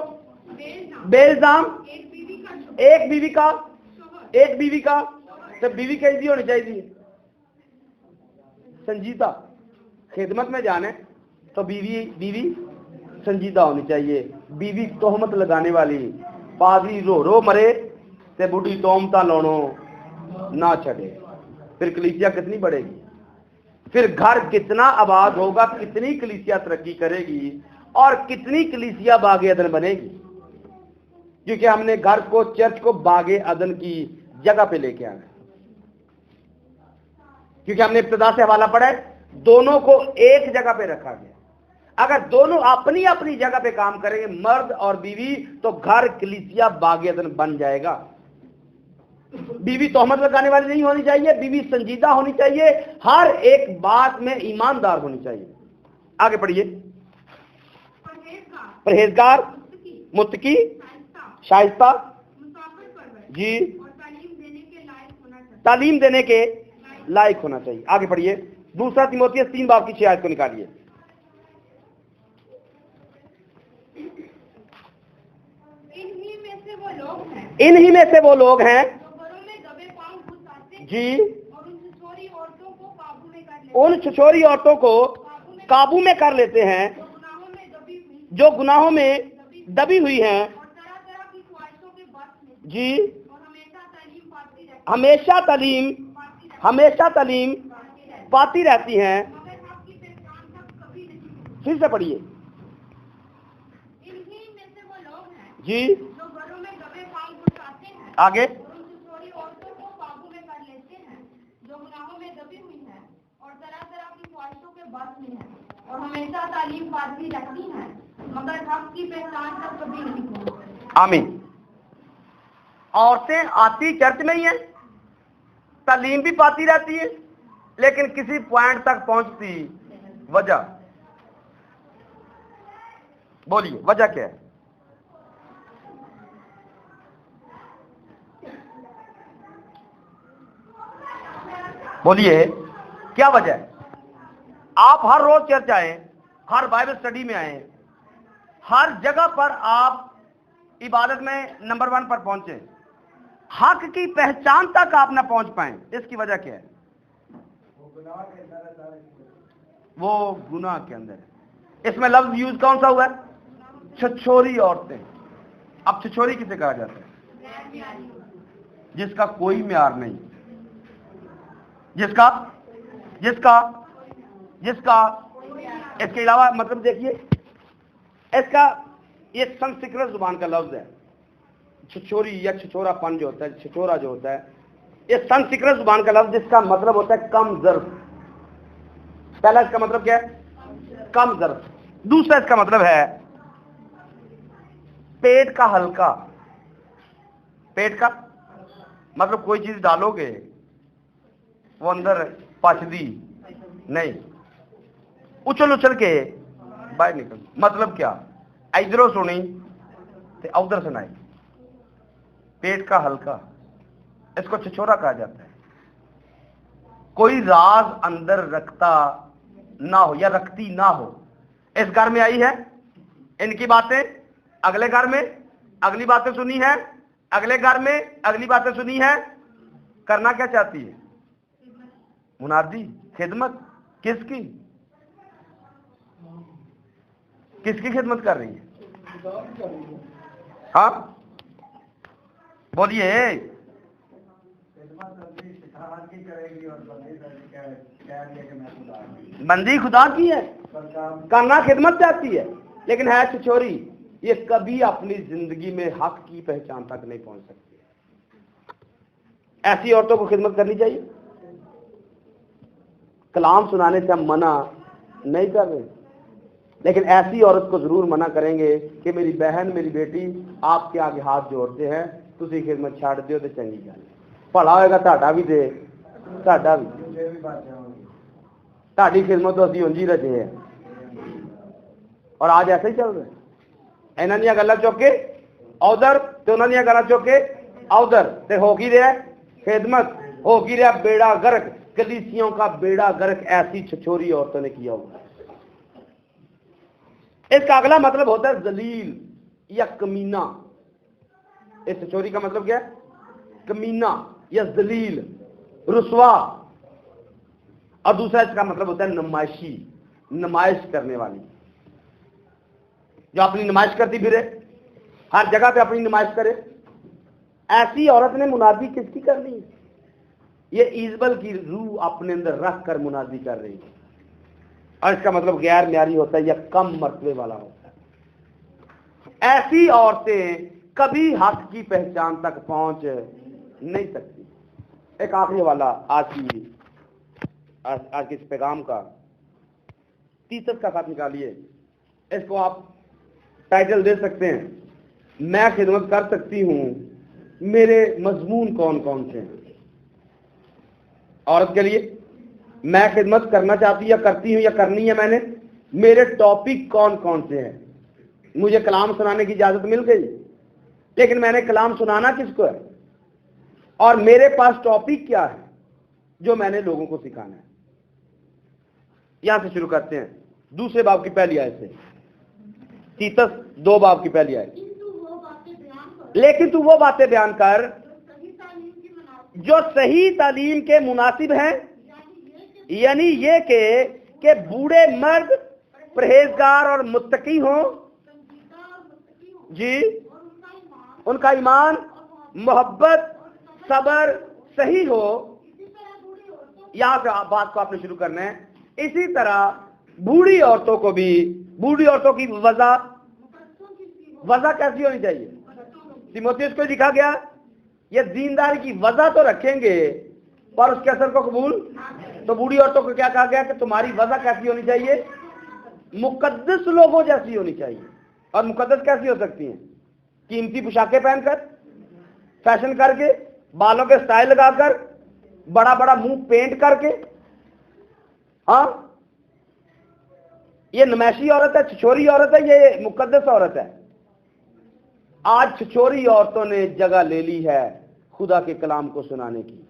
बेइल्जाम बेइल्जाम एक बीवी का एक बीवी का शोहर एक बीवी का, तो बीवी कैसी होनी चाहिए? संजीदा। खिदमत में जाने तो बीवी संजीदा होनी चाहिए। बीवी तोहमत लगाने वाली, पादरी रो रो मरे ते बुढ़ी तोहमता लोनो ना छड़े, फिर कलीसिया कितनी बढ़ेगी, फिर घर कितना आबाद होगा, कितनी कलीसिया तरक्की करेगी, और कितनी कलीसिया बागे अदन बनेगी। क्योंकि हमने घर को, चर्च को बागे अदन की जगह पे लेके आना है। क्योंकि हमने इब्तिदा से हवाला पढ़ा है, दोनों को एक जगह पे रखा गया। अगर दोनों अपनी अपनी जगह पे काम करेंगे, मर्द और बीवी, तो घर कलीसिया बागे अदन बन जाएगा। बीवी तोहमत लगाने वाली नहीं होनी चाहिए, बीवी संजीदा होनी चाहिए, हर एक बात में ईमानदार होनी चाहिए। आगे पढ़िए। परहेजगार, परहेजगार, मुत्तकी, मुत्तकी, शाइस्ता, शाइस्ता मुसाफिर परवर जी, और तालीम देने के लायक होना चाहिए। तालीम देने के लायक होना चाहिए। आगे पढ़िए। दूसरा तिमोथियस 3 बाब की 6 आयत को निकालिए। इन्हीं में से वो लोग हैं इन्हीं में से वो लोग हैं जो घरों में दबे पांव घुस आते हैं जी, और उन छोरी औरतों को काबू में कर लेते हैं, उन छुछोरी औरतों को काबू में कर लेते हैं जो गुनाहों में दबी हुई जो गुनाहों में दबी हुई हैं और तरह तरह की ख्वाहिशों के बस में जी, और हमेशा तालीम पाती रहती हमेशा तालीम पाती रहती हैं। मगर आपकी पहचान तक कभी नहीं होती। फिर से पढ़िए इन्हीं में से वो लोग हैं जी, जो घरों में दबे पांव घुस आते हैं आगे और उन छोरी औरतों को काबू में कर लेते हैं, जो गुनाहों में दबी हुई हैं और तरह तरह की ख्वाहिशों के बस में हैं और हमेशा तालीम पाती रहती हैं, मगर हक की पहचान तक कभी नहीं होती। आमीन। औरतें आती चर्च में ही हैं, तालीम भी पाती रहती है, लेकिन किसी पॉइंट तक पहुंचती, वजह बोलिए, वजह क्या है? बोलिए क्या वजह है? आप हर रोज चर्च आए, हर बाइबल स्टडी में आए, हर जगह पर आप इबादत में नंबर 1 पर पहुंचे, हक की पहचान तक आप ना पहुंच पाए, इसकी वजह क्या है? वो गुनाह के अंदर है। इसमें लफ्ज यूज कौन सा हुआ है? छछोरी औरतें। अब छछोरी किसे कहा जाता है? जिसका कोई म्यार नहीं, जिसका जिसका जिसका इसके अलावा मतलब देखिए, इसका ये संस्कृत जुबान का लफ्ज है। छछोरी या छछोरापन जो होता है, छछोरा जो होता है, ये संस्कृत जुबान का लफ्ज, जिसका मतलब होता है कम ज़र्फ। पहला इसका मतलब क्या है? कम ज़र्फ। दूसरा इसका मतलब है पेट का हल्का। पेट का मतलब कोई चीज डालोगे वो अंदर पचदी नहीं, उछल उछल के बाहर निकल। मतलब क्या? इधरों सुनी तो उधर सुनाई। पेट का हल्का, इसको छिछोरा कहा जाता है। कोई राज अंदर रखता ना हो या रखती ना हो। इस घर में आई है, इनकी बातें अगले घर में अगली बातें सुनी है, अगले घर में अगली बातें सुनी है। करना क्या चाहती है? मुनादी, खिदमत। किसकी? किसकी खिदमत कर रही है? हाँ बोलिए। बंदी खुदा की है, करना खिदमत चाहती है, लेकिन है छिछोरी। ये कभी अपनी जिंदगी में हक की पहचान तक नहीं पहुंच सकती। ऐसी औरतों को खिदमत करनी चाहिए। कलाम सुनाने से हम मना नहीं कर रहे, लेकिन ऐसी औरत को जरूर मना करेंगे कि मेरी बहन, मेरी बेटी, आपके आगे हाथ जोड़ते हैं, तुसी खिदमत छाड़ दियो तो चंगी गल। भला होएगा ਤੁਹਾਡਾ भी दे, ਸਾਡਾ भी। ਤੁਹਾਡੀ खिदमत तो ਅਸੀਂ ਉਂਝ ਹੀ रजे हैं। और आज ऐसा ही चल रहा है। ਇਹਨਾਂ ਦੀਆਂ ਗੱਲਾਂ ਚੁੱਕ ਕੇ ਉਧਰ ਤੇ ਉਹਨਾਂ ਦੀਆਂ ਗੱਲਾਂ ਚੁੱਕ ਕੇ ਉਧਰ, ਤੇ ਹੋ ਕੀ ਰਿਹਾ? खिदमत हो की रहा बेड़ा गर्क। कलीसियों का बेड़ा गर्क ऐसी छछोरी औरतों ने किया हुआ। इसका अगला मतलब होता है जलील या कमीना। इस छछोरी का मतलब क्या है? कमीना या जलील, रुसवा। और दूसरा इसका मतलब होता है नुमाइशी, नुमाइश करने वाली, जो अपनी नुमाइश करती फिरे, हर जगह पे अपनी नुमाइश करे। ऐसी औरत ने मुनादी किसकी करनी है? ये ईजबल की रूह अपने अंदर रख कर मुनादी कर रही है। और इसका मतलब गैर म्यारी होता है या कम मर्तबे वाला होता है। ऐसी औरतें कभी हक की पहचान तक पहुंच नहीं सकती। एक आखिरी वाला आज के इस पैगाम का, तीसरा का खत निकालिए। इसको आप टाइटल दे सकते हैं, मैं खिदमत कर सकती हूं मेरे मजमून कौन कौन से हैं। औरत के लिए मैं खिदमत करना चाहती हूँ या करती हूँ या करनी है मैंने, मेरे टॉपिक कौन कौन से हैं। मुझे कलाम सुनाने की इजाजत मिल गई, लेकिन मैंने कलाम सुनाना किसको है और मेरे पास टॉपिक क्या है जो मैंने लोगों को सिखाना है। यहां से शुरू करते हैं दूसरे बाब की पहली आयत से, तीतस 2 बाब की पहली आयत। लेकिन तू वो बातें बयान कर जो सही तालीम के मुनासिब हैं, यानी ये कि बूढ़े मर्द परहेजगार और मुत्तकी हों जी, उनका ईमान मोहब्बत सबर सही हो। यहां से बात को आपने शुरू करना है। इसी तरह बूढ़ी औरतों को भी, बूढ़ी औरतों की वजह कैसी होनी चाहिए। तिमोथियस को लिखा गया ये दीनदारी की वजह तो रखेंगे पर उसके असर को कबूल। तो बूढ़ी औरतों को क्या कहा गया कि तुम्हारी वजह कैसी होनी चाहिए, मुकद्दस लोगों जैसी होनी चाहिए। और मुकद्दस कैसी हो सकती हैं, कीमती पोशाकें पहनकर, फैशन करके, बालों के स्टाइल लगाकर, बड़ा बड़ा मुंह पेंट करके। हाँ, ये नमैशी औरत है, छिछोरी औरत है, ये मुकद्दस औरत है। आज छिछोरी औरतों ने जगह ले ली है खुदा के कलाम को सुनाने की।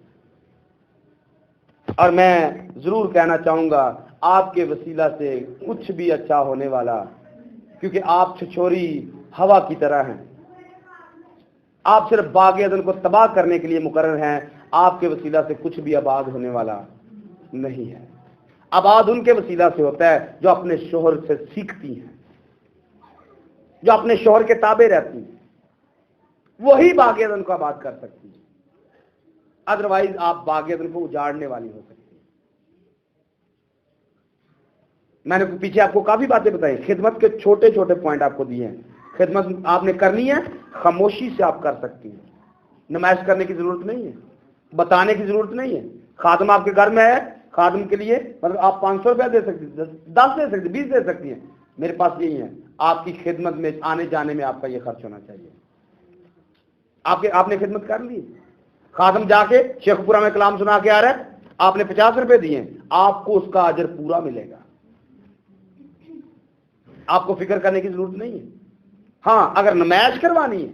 और मैं जरूर कहना चाहूंगा आपके वसीला से कुछ भी अच्छा होने वाला, क्योंकि आप छिछोरी हवा की तरह हैं। आप सिर्फ बाग अदन को तबाह करने के लिए मुकर्रर हैं। आपके वसीला से कुछ भी आबाद होने वाला नहीं है। आबाद उनके वसीला से होता है जो अपने शोहर से सीखती हैं, जो अपने शोहर के ताबे रहती हैं, वही बाग अदन को आबाद कर सकती है। अदरवाइज आप बाग अदन को उजाड़ने वाली हो सकती है। मैंने पीछे आपको काफी बातें बताई, खिदमत के छोटे छोटे पॉइंट आपको दिए हैं। खिदमत आपने करनी है, खामोशी से आप कर सकती हैं। नुमाइश करने की जरूरत नहीं है, बताने की जरूरत नहीं है। खादम आपके घर में है, खादम के लिए मतलब आप 500 रुपया दे सकती, 10 दे सकती, 20 दे सकती हैं। मेरे पास यही है, आपकी खिदमत में आने जाने में आपका ये खर्च होना चाहिए। आपने खिदमत कर ली। खादम जाके शेखपुरा में कलाम सुना के आ रहा है, आपने 50 रुपए दिए, आपको उसका अजर पूरा मिलेगा। आपको फिक्र करने की जरूरत नहीं है। हाँ, अगर नमाज करवानी है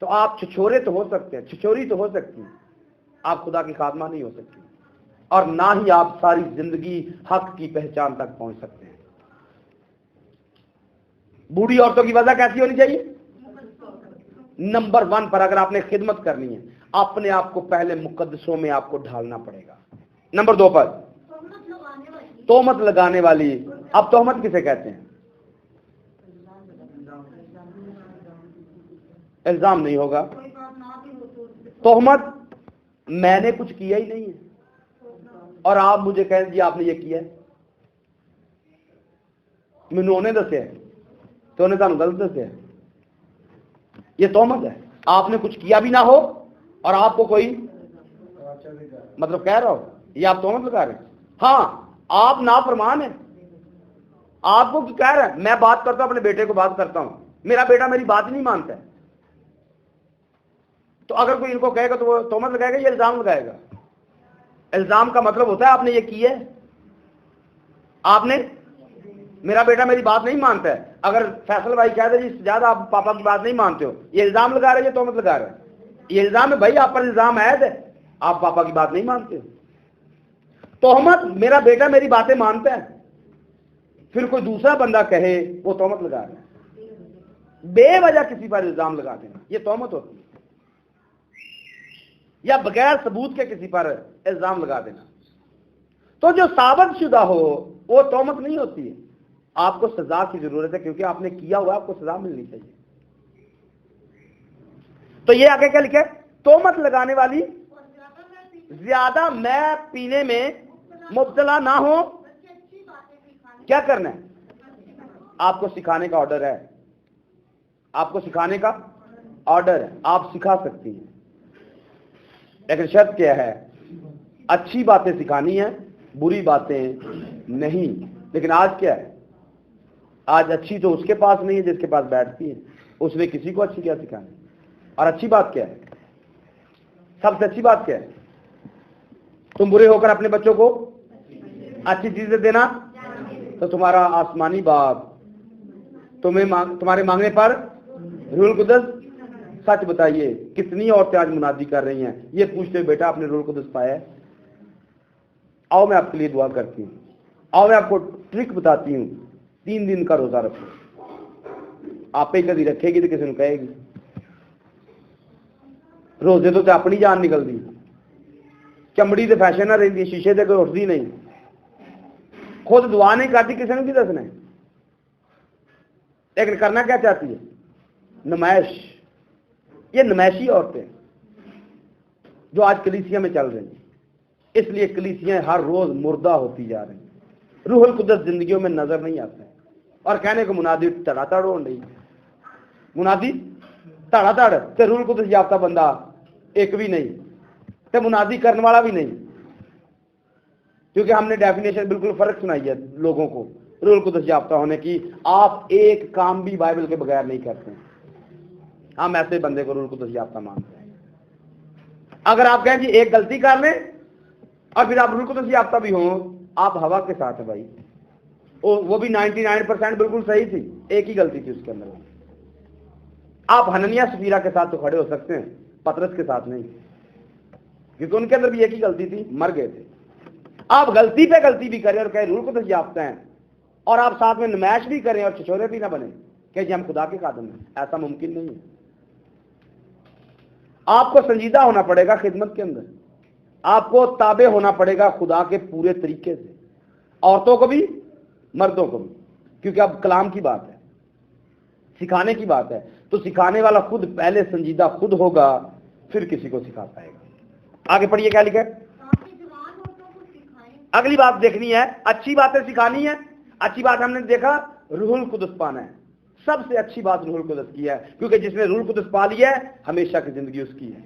तो आप छिछोरे तो हो सकते हैं, छिछोरी तो हो सकती हैं, आप खुदा की खादमा नहीं हो सकती, और ना ही आप सारी जिंदगी हक की पहचान तक पहुंच सकते हैं। बूढ़ी औरतों की वजह कैसी होनी चाहिए। नंबर 1 पर अगर आपने खिदमत करनी है, अपने आप को पहले मुकद्दसों में आपको ढालना पड़ेगा। नंबर 2 पर तोहमत लगाने वाली। अब तोहमत किसे कहते हैं। इल्जाम नहीं होगा। तोहमत मैंने कुछ किया ही नहीं है और आप मुझे कहें जी आपने ये किया है, मैनू उन्हें दसे तो उन्हें तुहानू गलत दसे, ये तोहमत है। आपने कुछ किया भी ना हो और आपको कोई मतलब कह रहा हो, ये आप तोहमत लगा रहे हैं। हाँ, आप नाफरमान हैं। आपको कह रहा है, मैं बात करता हूं, अपने बेटे को बात करता हूं, मेरा बेटा मेरी बात नहीं मानता है, तो अगर कोई इनको कहेगा तो वो तोहमत लगाएगा, ये इल्जाम लगाएगा। इल्जाम का मतलब होता है आपने ये किया है, आपने, मेरा बेटा मेरी बात नहीं मानता है। अगर फैसल भाई कह दे जी ज्यादा आप पापा की बात नहीं मानते हो, ये इल्जाम लगा रहे हैं, ये तोहमत लगा रहे हैं। ये इल्जाम है भाई, आप पर इल्जाम आयद है, आप पापा की बात नहीं मानते हो। तोहमत मेरा बेटा मेरी बातें मानता है, फिर कोई दूसरा बंदा कहे वो तोहमत लगा रहा है। बेवजह किसी पर इल्जाम लगा देना ये तोहमत होती है, या बगैर सबूत के किसी पर इल्जाम लगा देना। तो जो साबित शुदा हो वो तोहमत नहीं होती है। आपको सजा की जरूरत है, क्योंकि आपने किया हुआ, आपको सजा मिलनी चाहिए। तो ये आगे क्या लिखा है, तोहमत लगाने वाली, ज्यादा मैं पीने में मुब्तला ना हो। क्या करना है, आपको सिखाने का ऑर्डर है, आपको सिखाने का ऑर्डर है, आप सिखा सकती हैं, लेकिन शर्त क्या है, अच्छी बातें सिखानी है, बुरी बातें नहीं। लेकिन आज क्या है, आज अच्छी तो उसके पास नहीं है जिसके पास बैठती है, उसने किसी को अच्छी क्या सिखानी। और अच्छी बात क्या है? सबसे अच्छी बात क्या है? तुम बुरे होकर अपने बच्चों को अच्छी चीजें देना, तो तुम्हारा आसमानी बाप तुम्हारे मांगने पर रूहुल कुद्दस, सच बताइए कितनी औरतें आज मुनादी कर रही हैं, ये पूछते हुए बेटा आपने रूहुल कुद्दस पाया है? आओ मैं आपके लिए दुआ करती हूँ, आओ मैं आपको ट्रिक बताती हूँ, 3 दिन का रोजा रखो। आप ही कभी रखेगी तो किसी ने कहेगी रोजे तो अपनी जान निकलती, चमड़ी से फैशन ना रही, शीशे से कोई उठती नहीं, खुद दुआ नहीं करती, किसी ने भी दसना है। लेकिन करना क्या चाहती है? नुमाइश। ये नुमाइशी औरतें जो आज कलीसिया में चल रही हैं, इसलिए कलीसियां हर रोज मुर्दा होती जा रही हैं। रूहुल कुद्दस जिंदगियों में नजर नहीं आता है। और कहने को मुनादी धड़ाधड़ हो रही, मुनादी धड़ाधड़ ते रूहुल कुद्दस याफ्ता बंदा एक भी नहीं, ते मुनादी करने वाला भी नहीं, क्योंकि हमने डेफिनेशन बिल्कुल फर्क सुनाई है लोगों को रूहुल कुद्दस याफ्ता होने की। आप एक काम भी बाइबल के बगैर नहीं करते, हम ऐसे बंदे को रूहुल कुद्दस याफ्ता मानते हैं। अगर आप कहें कि एक गलती कर लें और फिर आप रूहुल कुद्दस याफ्ता भी हो, आप हवा के साथ है भाई। वो भी 99% बिल्कुल सही थी, एक ही गलती थी उसके अंदर। आप हननिया सफीरा के साथ तो खड़े हो सकते हैं, पतरस के साथ नहीं, क्योंकि उनके अंदर भी एक ही गलती थी, मर गए थे। आप गलती पे गलती भी करें और कहें रूहुल कुद्दस याफ्ता हैं, और आप साथ में नुमाइश भी करें और छिछोरे भी ना बने कि जी हम खुदा के खादिम हैं, ऐसा मुमकिन नहीं है। आपको संजीदा होना पड़ेगा खिदमत के अंदर, आपको ताबे होना पड़ेगा खुदा के पूरे तरीके से, औरतों को भी मर्दों को भी, क्योंकि अब कलाम की बात है, सिखाने की बात है, तो सिखाने वाला खुद पहले संजीदा खुद होगा, फिर किसी को सिखा पाएगा। आगे पढ़िए क्या लिखा है। अगली बात देखनी है, अच्छी बातें सिखानी है। अच्छी बात हमने देखा रूहुल कुद्दस पाना है, सबसे अच्छी बात रूहुल कुद्दस की है, क्योंकि जिसने रूहुल कुद्दस पा लिया है हमेशा की जिंदगी उसकी है।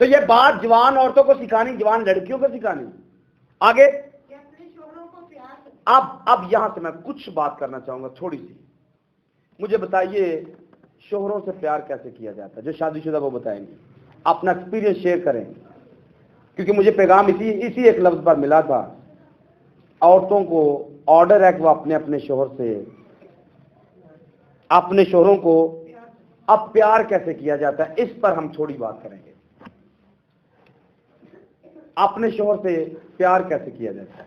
तो ये बात जवान औरतों को सिखानी, जवान लड़कियों को सिखानी। आगे अब यहां से मैं कुछ बात करना चाहूंगा थोड़ी सी। मुझे बताइए शोहरों से प्यार कैसे किया जाता है? जो शादीशुदा वो बताएंगे, अपना एक्सपीरियंस शेयर करें, क्योंकि मुझे पैगाम इसी एक लफ्ज पर मिला था। औरतों को ऑर्डर है कि वो अपने शोहरों को अब प्यार कैसे किया जाता है, इस पर हम थोड़ी बात करेंगे। अपने शोहर से प्यार कैसे किया जाता है,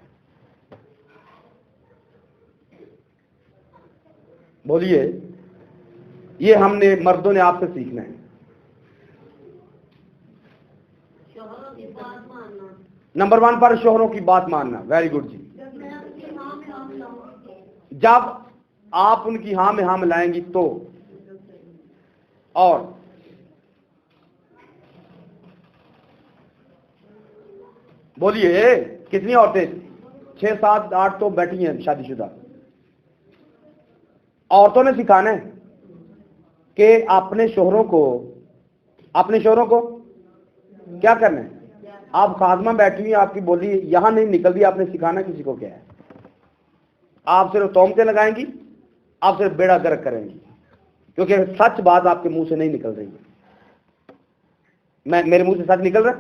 बोलिए। ये हमने मर्दों ने आपसे सीखना है। नंबर 1 पर शोहरों की बात मानना। वेरी गुड जी। जब आप उनकी हाँ में हाँ मिलाएंगी तो, और बोलिए कितनी औरतें, 6, 7, 8 तो बैठी हैं शादीशुदा। औरतों ने सिखाना है कि अपने शोहरों को क्या करना है। आप खादमा बैठी हुई, आपकी बोली यहां नहीं निकल रही, आपने सिखाना किसी को क्या है। आप सिर्फ तोहमतें लगाएंगी, आप सिर्फ बेड़ा गर्क करेंगी, क्योंकि सच बात आपके मुंह से नहीं निकल रही है। मेरे मुंह से सच निकल रहा,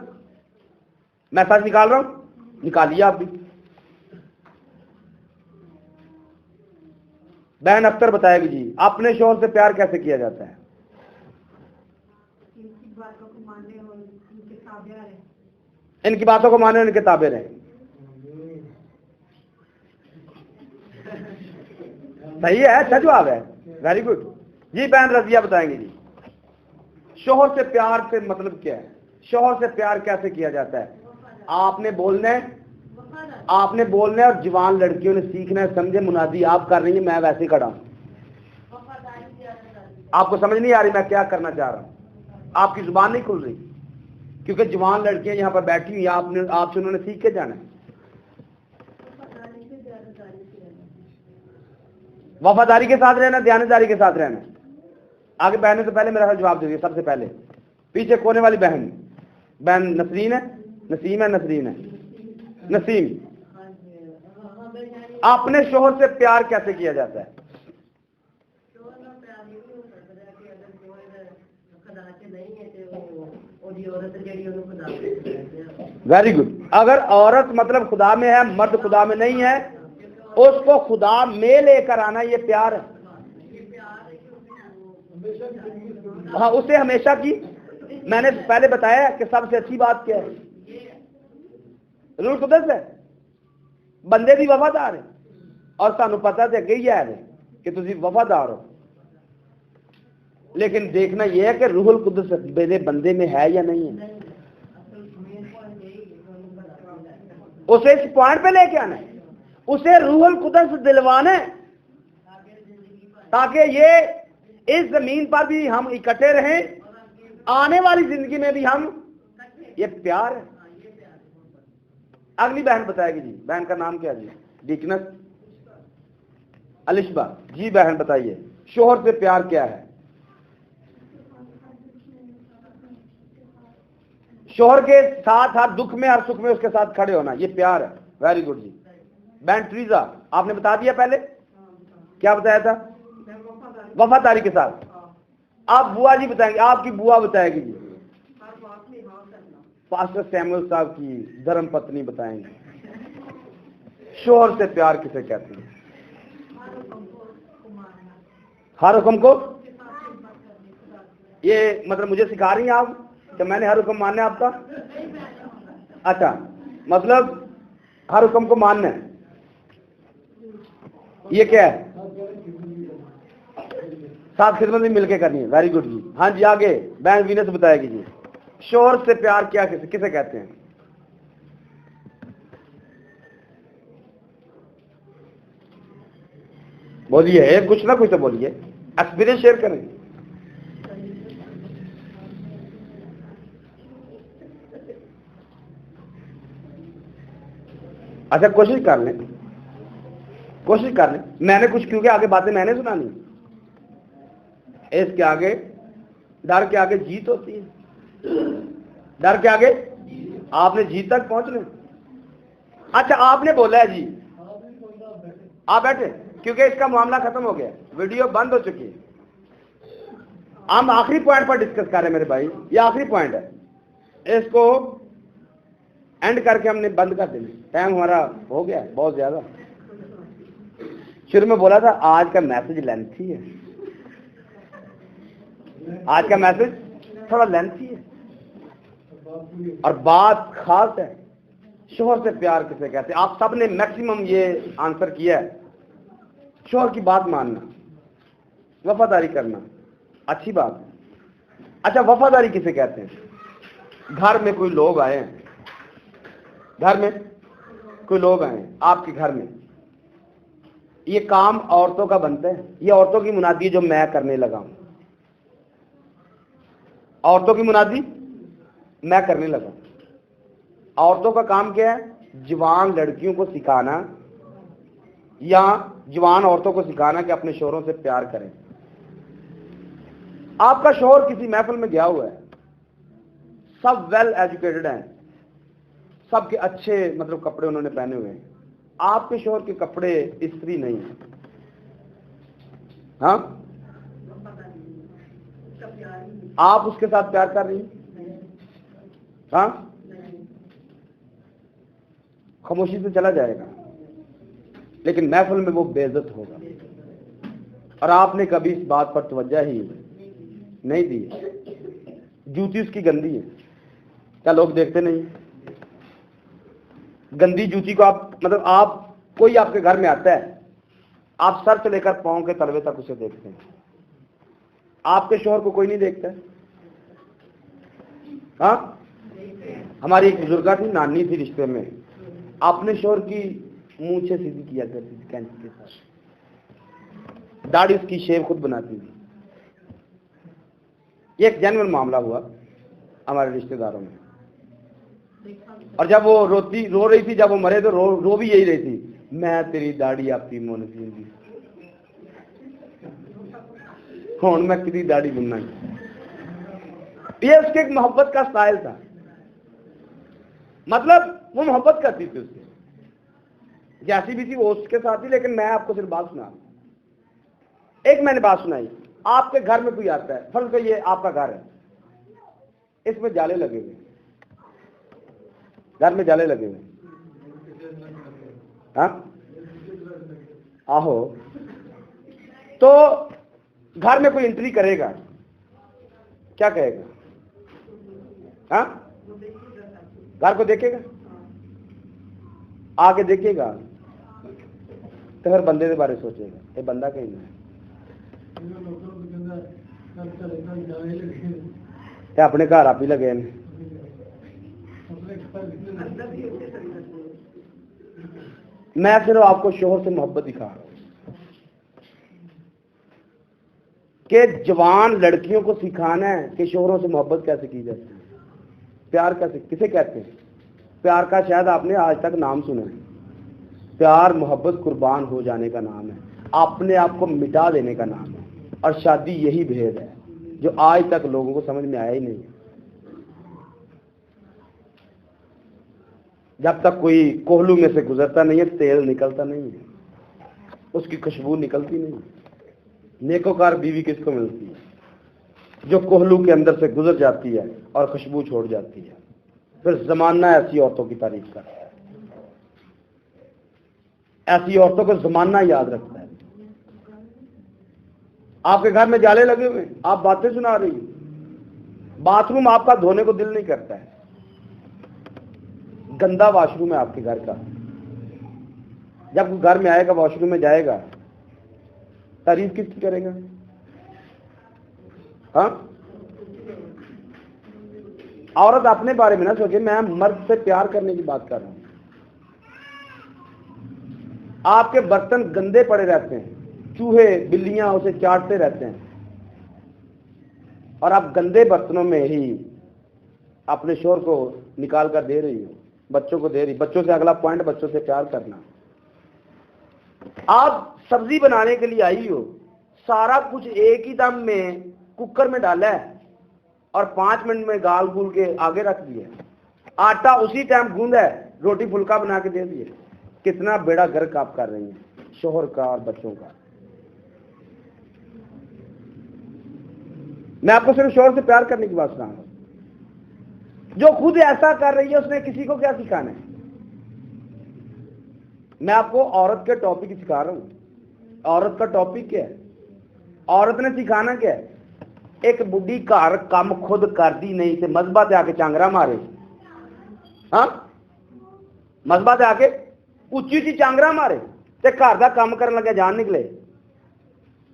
मैं सच निकाल रहा हूं, निकालिए आप भी। बहन अख्तर बताएगी जी अपने शोहर से प्यार कैसे किया जाता है। इनकी बातों को माने, इनके ताबे रहे। सही है, अच्छा जवाब है, वेरी गुड जी। बहन रजिया बताएंगे जी शोहर से प्यार से मतलब क्या है, शोहर से प्यार कैसे किया जाता है। आपने बोलना है और जवान लड़कियों ने सीखना है। समझे, मुनादी आप कर रही है, मैं वैसे खड़ा हूं। आपको समझ नहीं आ रही मैं क्या करना चाह रहा हूं, आपकी जुबान नहीं खुल रही, क्योंकि जवान लड़कियां यहां पर बैठी हुई, आपसे उन्होंने सीख के जाना है। वफादारी के साथ रहना, ध्यानदारी के साथ रहना। आगे बहनों से पहले मेरा जवाब दीजिए। सबसे पहले पीछे कोने वाली बहन नसरीन है, नसीम है, नसीम। अपने शोहर से प्यार कैसे किया जाता है। Very good. अगर औरत मतलब खुदा में है, मर्द खुदा में नहीं है, उसको खुदा में लेकर आना, ये प्यार है। हाँ, उसे हमेशा की, मैंने पहले बताया कि सबसे अच्छी बात क्या है, रूह कुदस है। बंदे भी वफादार है और सानू पता तो अगे ही है कि तुसी वफादार हो, लेकिन देखना यह है कि रूहुल कुदस मेरे बंदे में है या नहीं है। उसे इस पॉइंट पे लेके आना है, उसे रूहुल कुदस दिलवाना है, ताकि ये इस जमीन पर भी हम इकट्ठे रहें, आने वाली जिंदगी में भी हम, ये प्यार है। अगली बहन बताएगी जी, बहन का नाम क्या जी? डिकनस अलिशबा जी। बहन बताइए, शोहर से प्यार क्या है? शोहर के साथ हर दुख में हर सुख में उसके साथ खड़े होना, ये प्यार है। वेरी गुड जी। बहन ट्रीजा, आपने बता दिया पहले, क्या बताया था? वफादारी के साथ। आप बुआ जी बताएंगे, आपकी बुआ बताएगी जी। पास्टर सैमुअल साहब की धर्म पत्नी बताएंगे शोहर से प्यार किसे कहते हैं। हर हुक्म को, ये मतलब मुझे सिखा रही हैं आप कि मैंने हर हुक्म मानना है आपका? अच्छा, मतलब हर हुक्म को मानना है, ये क्या है? साथ खिदमत भी मिलके करनी है। वेरी गुड जी। हाँ जी, आगे बहन वीनस बताएगी जी, शोहर से प्यार क्या किसे कहते हैं? बोलिए, कुछ ना कुछ तो बोलिए, एक्सपीरियंस शेयर करें। अच्छा, कोशिश कर लें, कोशिश कर लें। मैंने कुछ, क्योंकि आगे बातें मैंने सुनानी, इसके आगे डर के आगे जीत होती है। डर के आगे आपने जीत तक पहुंचना। अच्छा, आपने बोला है जी, आप बैठे, क्योंकि इसका मामला खत्म हो गया, वीडियो बंद हो चुकी है। हम आखिरी पॉइंट पर डिस्कस कर रहे हैं मेरे भाई, ये आखिरी पॉइंट है, इसको एंड करके हमने बंद कर देना। टाइम हमारा हो गया है बहुत ज्यादा। शुरू में बोला था आज का मैसेज लेंथी है, आज का मैसेज थोड़ा लेंथी है और बात खास है। शोहर से प्यार किसे कहते हैं? आप सब ने मैक्सिमम ये आंसर किया है। शोहर की बात मानना, वफादारी करना, अच्छी बात है। अच्छा, वफादारी किसे कहते हैं? घर में कोई लोग आए हैं, घर में कोई लोग आए हैं आपके घर में, ये काम औरतों का बनता है, ये औरतों की मुनादी है जो मैं करने लगा हूं, औरतों की मुनादी मैं करने लगा। औरतों का काम क्या है? जवान लड़कियों को सिखाना या जवान औरतों को सिखाना कि अपने शोहरों से प्यार करें। आपका शोहर किसी महफिल में गया हुआ है, सब वेल एजुकेटेड हैं, सबके अच्छे मतलब कपड़े उन्होंने पहने हुए हैं, आपके शोहर के कपड़े इस्त्री नहीं है, हाँ, आप उसके साथ प्यार कर रही हैं? हाँ, खामोशी से चला जाएगा, लेकिन महफिल में वो बेइज्जत होगा। और आपने कभी इस बात पर तवज्जो ही नहीं दी। जूती उसकी गंदी है, क्या लोग देखते नहीं? गंदी जूती को आप मतलब आप कोई आपके घर में आता है, आप सर से लेकर पांव के तलवे तक उसे देखते हैं, आपके शोहर को कोई नहीं देखता है। हाँ, हमारी एक बुजुर्गा थी, नानी थी रिश्ते में, अपने शोहर की मूंछें सीधी किया करती थी कैंची के साथ, दाढ़ी उसकी शेव खुद बनाती थी। ये एक जेन्युइन मामला हुआ हमारे रिश्तेदारों में। और जब वो रो रही थी, जब वो मरे तो रो भी यही रही थी, मैं तेरी दाढ़ी आपकी मोन सी हूं मैं किसी दाढ़ी बुनना। ये उसके एक मोहब्बत का स्टाइल था, मतलब वो मोहब्बत करती थी उससे, जैसी भी थी वो उसके साथ ही। लेकिन मैं आपको सिर्फ बात सुना, एक मैंने बात सुनाई, आपके घर में कोई आता है, फर्ज करिए आपका घर है, इसमें जाले लगे हुए, घर में जाले लगे हुए। हाँ आहो, तो घर में कोई एंट्री करेगा क्या कहेगा? हाँ घर को देखेगा, आके देखेगा तो हर बंदे के बारे सोचेगा ये बंदा कहीं नहीं है, अपने घर आप ही लगे ने। मैं सिर्फ आपको शोहर से मोहब्बत दिखा रहा हूं कि जवान लड़कियों को सिखाना है कि शोहरों से मोहब्बत कैसे की जाती है, प्यार कैसे किसे कहते हैं। प्यार का शायद आपने आज तक नाम सुना है। प्यार मोहब्बत कुर्बान हो जाने का नाम है, अपने आप को मिटा देने का नाम है। और शादी यही भेद है जो आज तक लोगों को समझ में आया ही नहीं है। जब तक कोई कोहलू में से गुजरता नहीं है, तेल निकलता नहीं है, उसकी खुशबू निकलती नहीं है। नेकोकार बीवी किसको मिलती है? जो कोहलू के अंदर से गुजर जाती है और खुशबू छोड़ जाती है। फिर जमाना ऐसी औरतों की तारीफ करता है, ऐसी औरतों को जमाना याद रखता है। आपके घर में जाले लगे हुए, आप बातें सुना रही हो, बाथरूम आपका धोने को दिल नहीं करता है, गंदा वॉशरूम है आपके घर का। जब घर में आएगा वॉशरूम में जाएगा, तारीफ किसकी करेगा? हाँ औरत अपने बारे में ना सोचे, मैं मर्द से प्यार करने की बात कर रहा हूं। आपके बर्तन गंदे पड़े रहते हैं, चूहे बिल्लियां उसे चाटते रहते हैं, और आप गंदे बर्तनों में ही अपने शोहर को निकाल कर दे रही हो, बच्चों को दे रही। बच्चों से अगला पॉइंट, बच्चों से प्यार करना। आप सब्जी बनाने के लिए आई हो, सारा कुछ एक ही दम में कुकर में डाला है और 5 मिनट में गाल गुल के आगे रख दिया, आटा उसी टाइम गूंदा है, रोटी फुल्का बना के दे दिए। कितना बेड़ा गर्क आप कर रही हैं शोहर का और बच्चों का। मैं आपको सिर्फ शोहर से प्यार करने की बात सुना रहा हूं। जो खुद ऐसा कर रही है उसने किसी को क्या सिखाना है? मैं आपको औरत के टॉपिक सिखा रहा हूं। औरत का टॉपिक क्या है? औरत ने सिखाना क्या है? एक बुढ़ी घर काम खुद करती नहीं ते मजबा ते आके चांगरा मारे। हाँ मजबा ते आके उच्ची उच्ची चांगरा मारे ते घर का काम करन लगे जान निकले,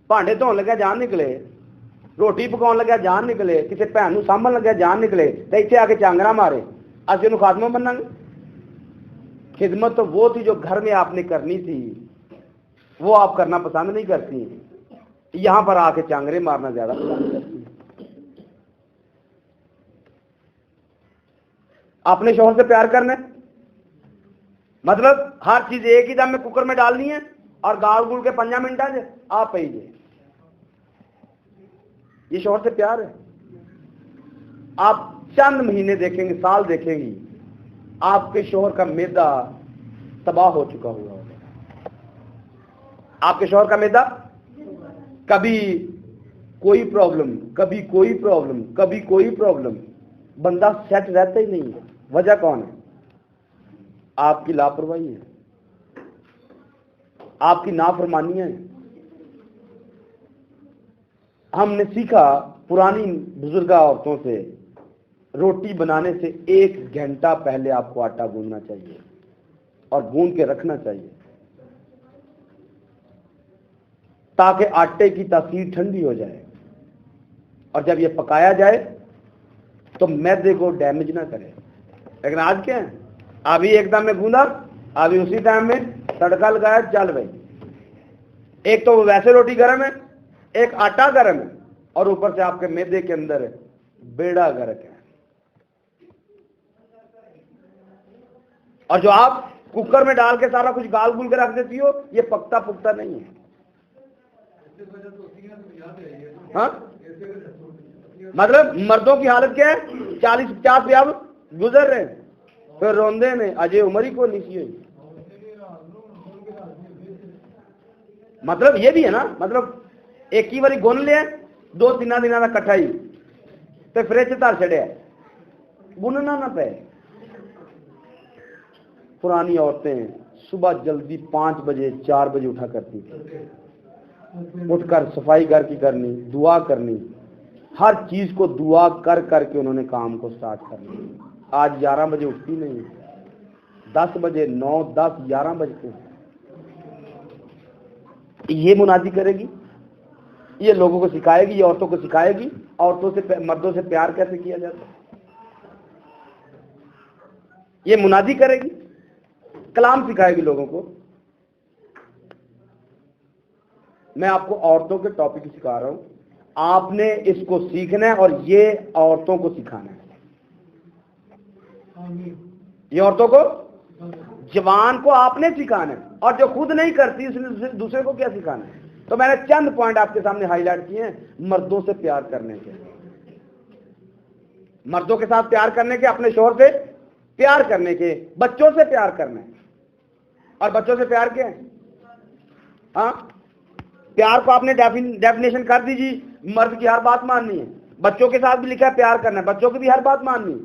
भांडे धोन लगे जान निकले, रोटी पकाउण लगे जान निकले, किसी भैन नूं सामभण लगे जान निकले, ते इत्थे आके चांगरा मारे। असीं उहनूं खात्मा मन्नांगे? खिदमत तो वो थी जो घर में आपने करनी थी, वो आप करना पसंद नहीं करती, यहां पर आके चांगरे मारना ज्यादा पसंद करती है। अपने शौहर से प्यार करना है मतलब हर चीज एक ही दम में कुकर में डालनी है और गाल गुल के 5 मिनटा से आप पीजिए, ये शौहर से प्यार है। आप चंद महीने देखेंगे, साल देखेंगी, आपके शौहर का मैदा तबाह हो चुका हुआ होगा। आपके शौहर का मैदा कभी कोई प्रॉब्लम, कभी कोई प्रॉब्लम, कभी कोई प्रॉब्लम, बंदा सेट रहता ही नहीं है। वजह कौन है? आपकी लापरवाही है, आपकी नाफरमानियां हैं। हमने सीखा पुरानी बुजुर्ग औरतों से, रोटी बनाने से 1 घंटा पहले आपको आटा गूंदना चाहिए और गूंद के रखना चाहिए ताकि आटे की तासीर ठंडी हो जाए और जब ये पकाया जाए तो मैदे को डैमेज ना करे। लेकिन आज क्या है, अभी एकदम में गूंदा, अभी उसी टाइम में तड़का लगाया, चल भाई। एक तो वैसे रोटी गर्म है, एक आटा गर्म है और ऊपर से आपके मैदे के अंदर बेड़ा गर्क है। और जो आप कुकर में डाल के सारा कुछ गाल गुल के रख देती हो, ये पकता पुकता नहीं है। हाँ मतलब मर्दों की हालत क्या है? 40-50 भी अब गुजर रहे हैं, फिर रोंदे ने अजय उम्र ही को नहीं हुई। मतलब ये भी है ना, मतलब एक ही बारी गुन लिया, 2-3 दिन का कट्ठा ही ते फ्रिज धर छड़िया, बुनना ना पे। पुरानी औरतें सुबह जल्दी 5 बजे 4 बजे उठा करती थी, उठकर सफाई घर की करनी, दुआ करनी, हर चीज को दुआ कर करके उन्होंने काम को स्टार्ट करना। आज 11 बजे उठती नहीं, 10 बजे, 9, 10, 11 बजते हैं। ये मुनादी करेगी, ये लोगों को सिखाएगी, ये औरतों को सिखाएगी औरतों से मर्दों से प्यार कैसे किया जाता है। ये मुनादी करेगी, कलाम सिखाएगी लोगों को। मैं आपको औरतों के टॉपिक सिखा रहा हूं, आपने इसको सीखना है और ये औरतों को सिखाना है। ये औरतों को, जवान को आपने सिखाना है, और जो खुद नहीं करती उसने दूसरे को क्या सिखाना है। तो मैंने चंद पॉइंट आपके सामने हाईलाइट किए हैं मर्दों से प्यार करने के, मर्दों के साथ प्यार करने के, अपने शोहर से प्यार करने के, बच्चों से प्यार करने। और बच्चों से प्यार क्या है? हाँ, प्यार को आपने डेफिनेशन कर दीजिए, मर्द की हर बात माननी है। बच्चों के साथ भी लिखा है प्यार करना है, बच्चों की भी हर बात माननी है।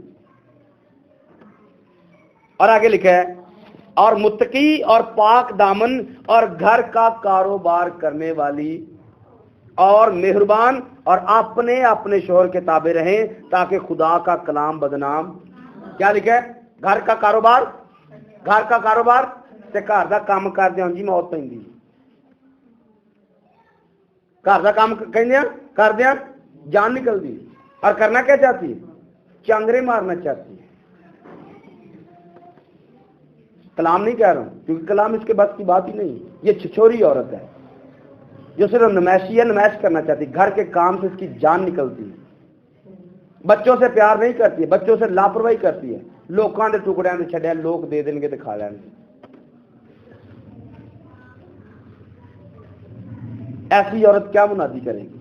और आगे लिखा है और मुत्तकी और पाक दामन और घर का कारोबार करने वाली और मेहरबान और अपने अपने शोहर के ताबे रहें ताकि खुदा का कलाम बदनाम। क्या लिखा है? घर का कारोबार, घर का कारोबार ते घर का काम करदे जी मौत पैंदी। घर का काम कहंदे करदे जान निकलदी। और करना क्या चाहती है? चांगरे मारना चाहती है। कलाम नहीं कह रहा हूं क्योंकि कलाम इसके बस की बात ही नहीं। ये छिछोरी औरत है जो सिर्फ नमैश करना चाहती। घर के काम से इसकी जान निकलती है। बच्चों से प्यार नहीं करती है, बच्चों से लापरवाही करती है। लोगों के टुकड़ियां से छड़िया लोग दे देंगे तो खा लेंगे। ऐसी औरत क्या मुनादी करेगी?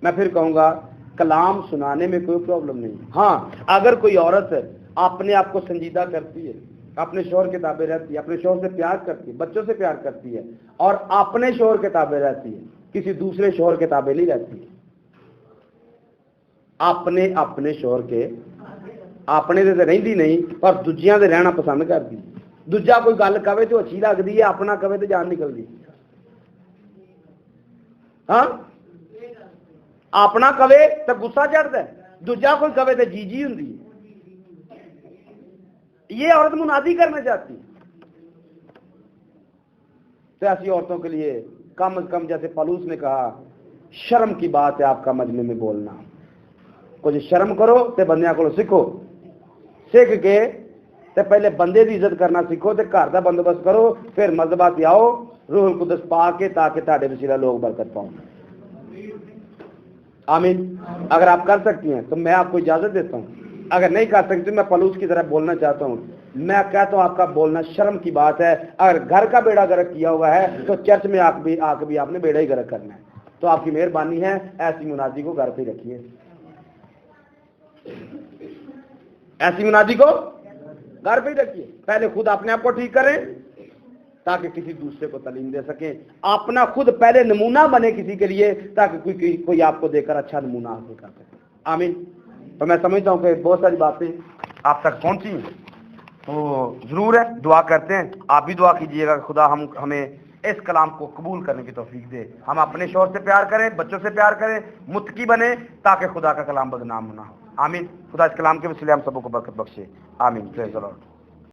मैं फिर कहूंगा कलाम सुनाने में कोई प्रॉब्लम नहीं। हाँ, अगर कोई औरत अपने आप को संजीदा करती है, अपने शोहर के ताबे रहती है, अपने शोहर से प्यार करती है, बच्चों से प्यार करती है और अपने शोहर के ताबे रहती है, किसी दूसरे शोहर के ताबे नहीं रहती है। अपने अपने शोहर के अपने दे रहिंदी नहीं पर दूजियां दे रहना पसंद करती। दूजा कोई गल कहे तो अच्छी लगती है, अपना कहे तो जान निकलती। हाँ, अपना कहे तो गुस्सा चढ़ता है, दूजा कोई कहे तो जी हुंदी है। ये औरत मुनादी करना चाहती। तो ऐसी औरतों के लिए कम से कम, जैसे पलूस ने कहा, शर्म की बात है आपका मजमे में बोलना। कुछ शर्म करो ते बंदियां को सीखो, सीख के ते पहले बंदे की इज्जत करना सीखो, ते घर का बंदोबस्त करो, फिर मजहबा ते आओ रूहुल कुदस पा के, ताकि ताड़े वसीला लोग बरकत पाओ। आमीन। अगर आप कर सकती हैं तो मैं आपको इजाजत देता हूं, अगर नहीं कर सकती मैं पलूस की तरह बोलना चाहता हूं। मैं कहता हूं आपका बोलना शर्म की बात है। अगर घर का बेड़ा गर्क किया हुआ है तो चर्च में आके भी आपने बेड़ा ही गर्क करना है। तो आपकी मेहरबानी है, ऐसी मुनादी को घर पे रखिए, ऐसी मुनादी को घर पे रखिए। पहले खुद अपने आप को ठीक करें ताकि किसी दूसरे को तालीम दे सके। अपना खुद पहले नमूना बने किसी के लिए, ताकि कोई आपको देकर अच्छा नमूना हासिल कर सके। आमीन। तो मैं समझता हूं कि बहुत सारी बातें आप तक पहुंची, तो जरूर है दुआ करते हैं। आप भी दुआ कीजिएगा खुदा हमें इस कलाम को कबूल करने की तौफीक दे। हम अपने शोहर से प्यार करें, बच्चों से प्यार करें, मुत्तकी बने, ताकि खुदा का कलाम बदनाम ना हो। आमीन। खुदा इस कलाम के वसीले हम सबको बरकत बख्शे। आमीन। Praise the Lord.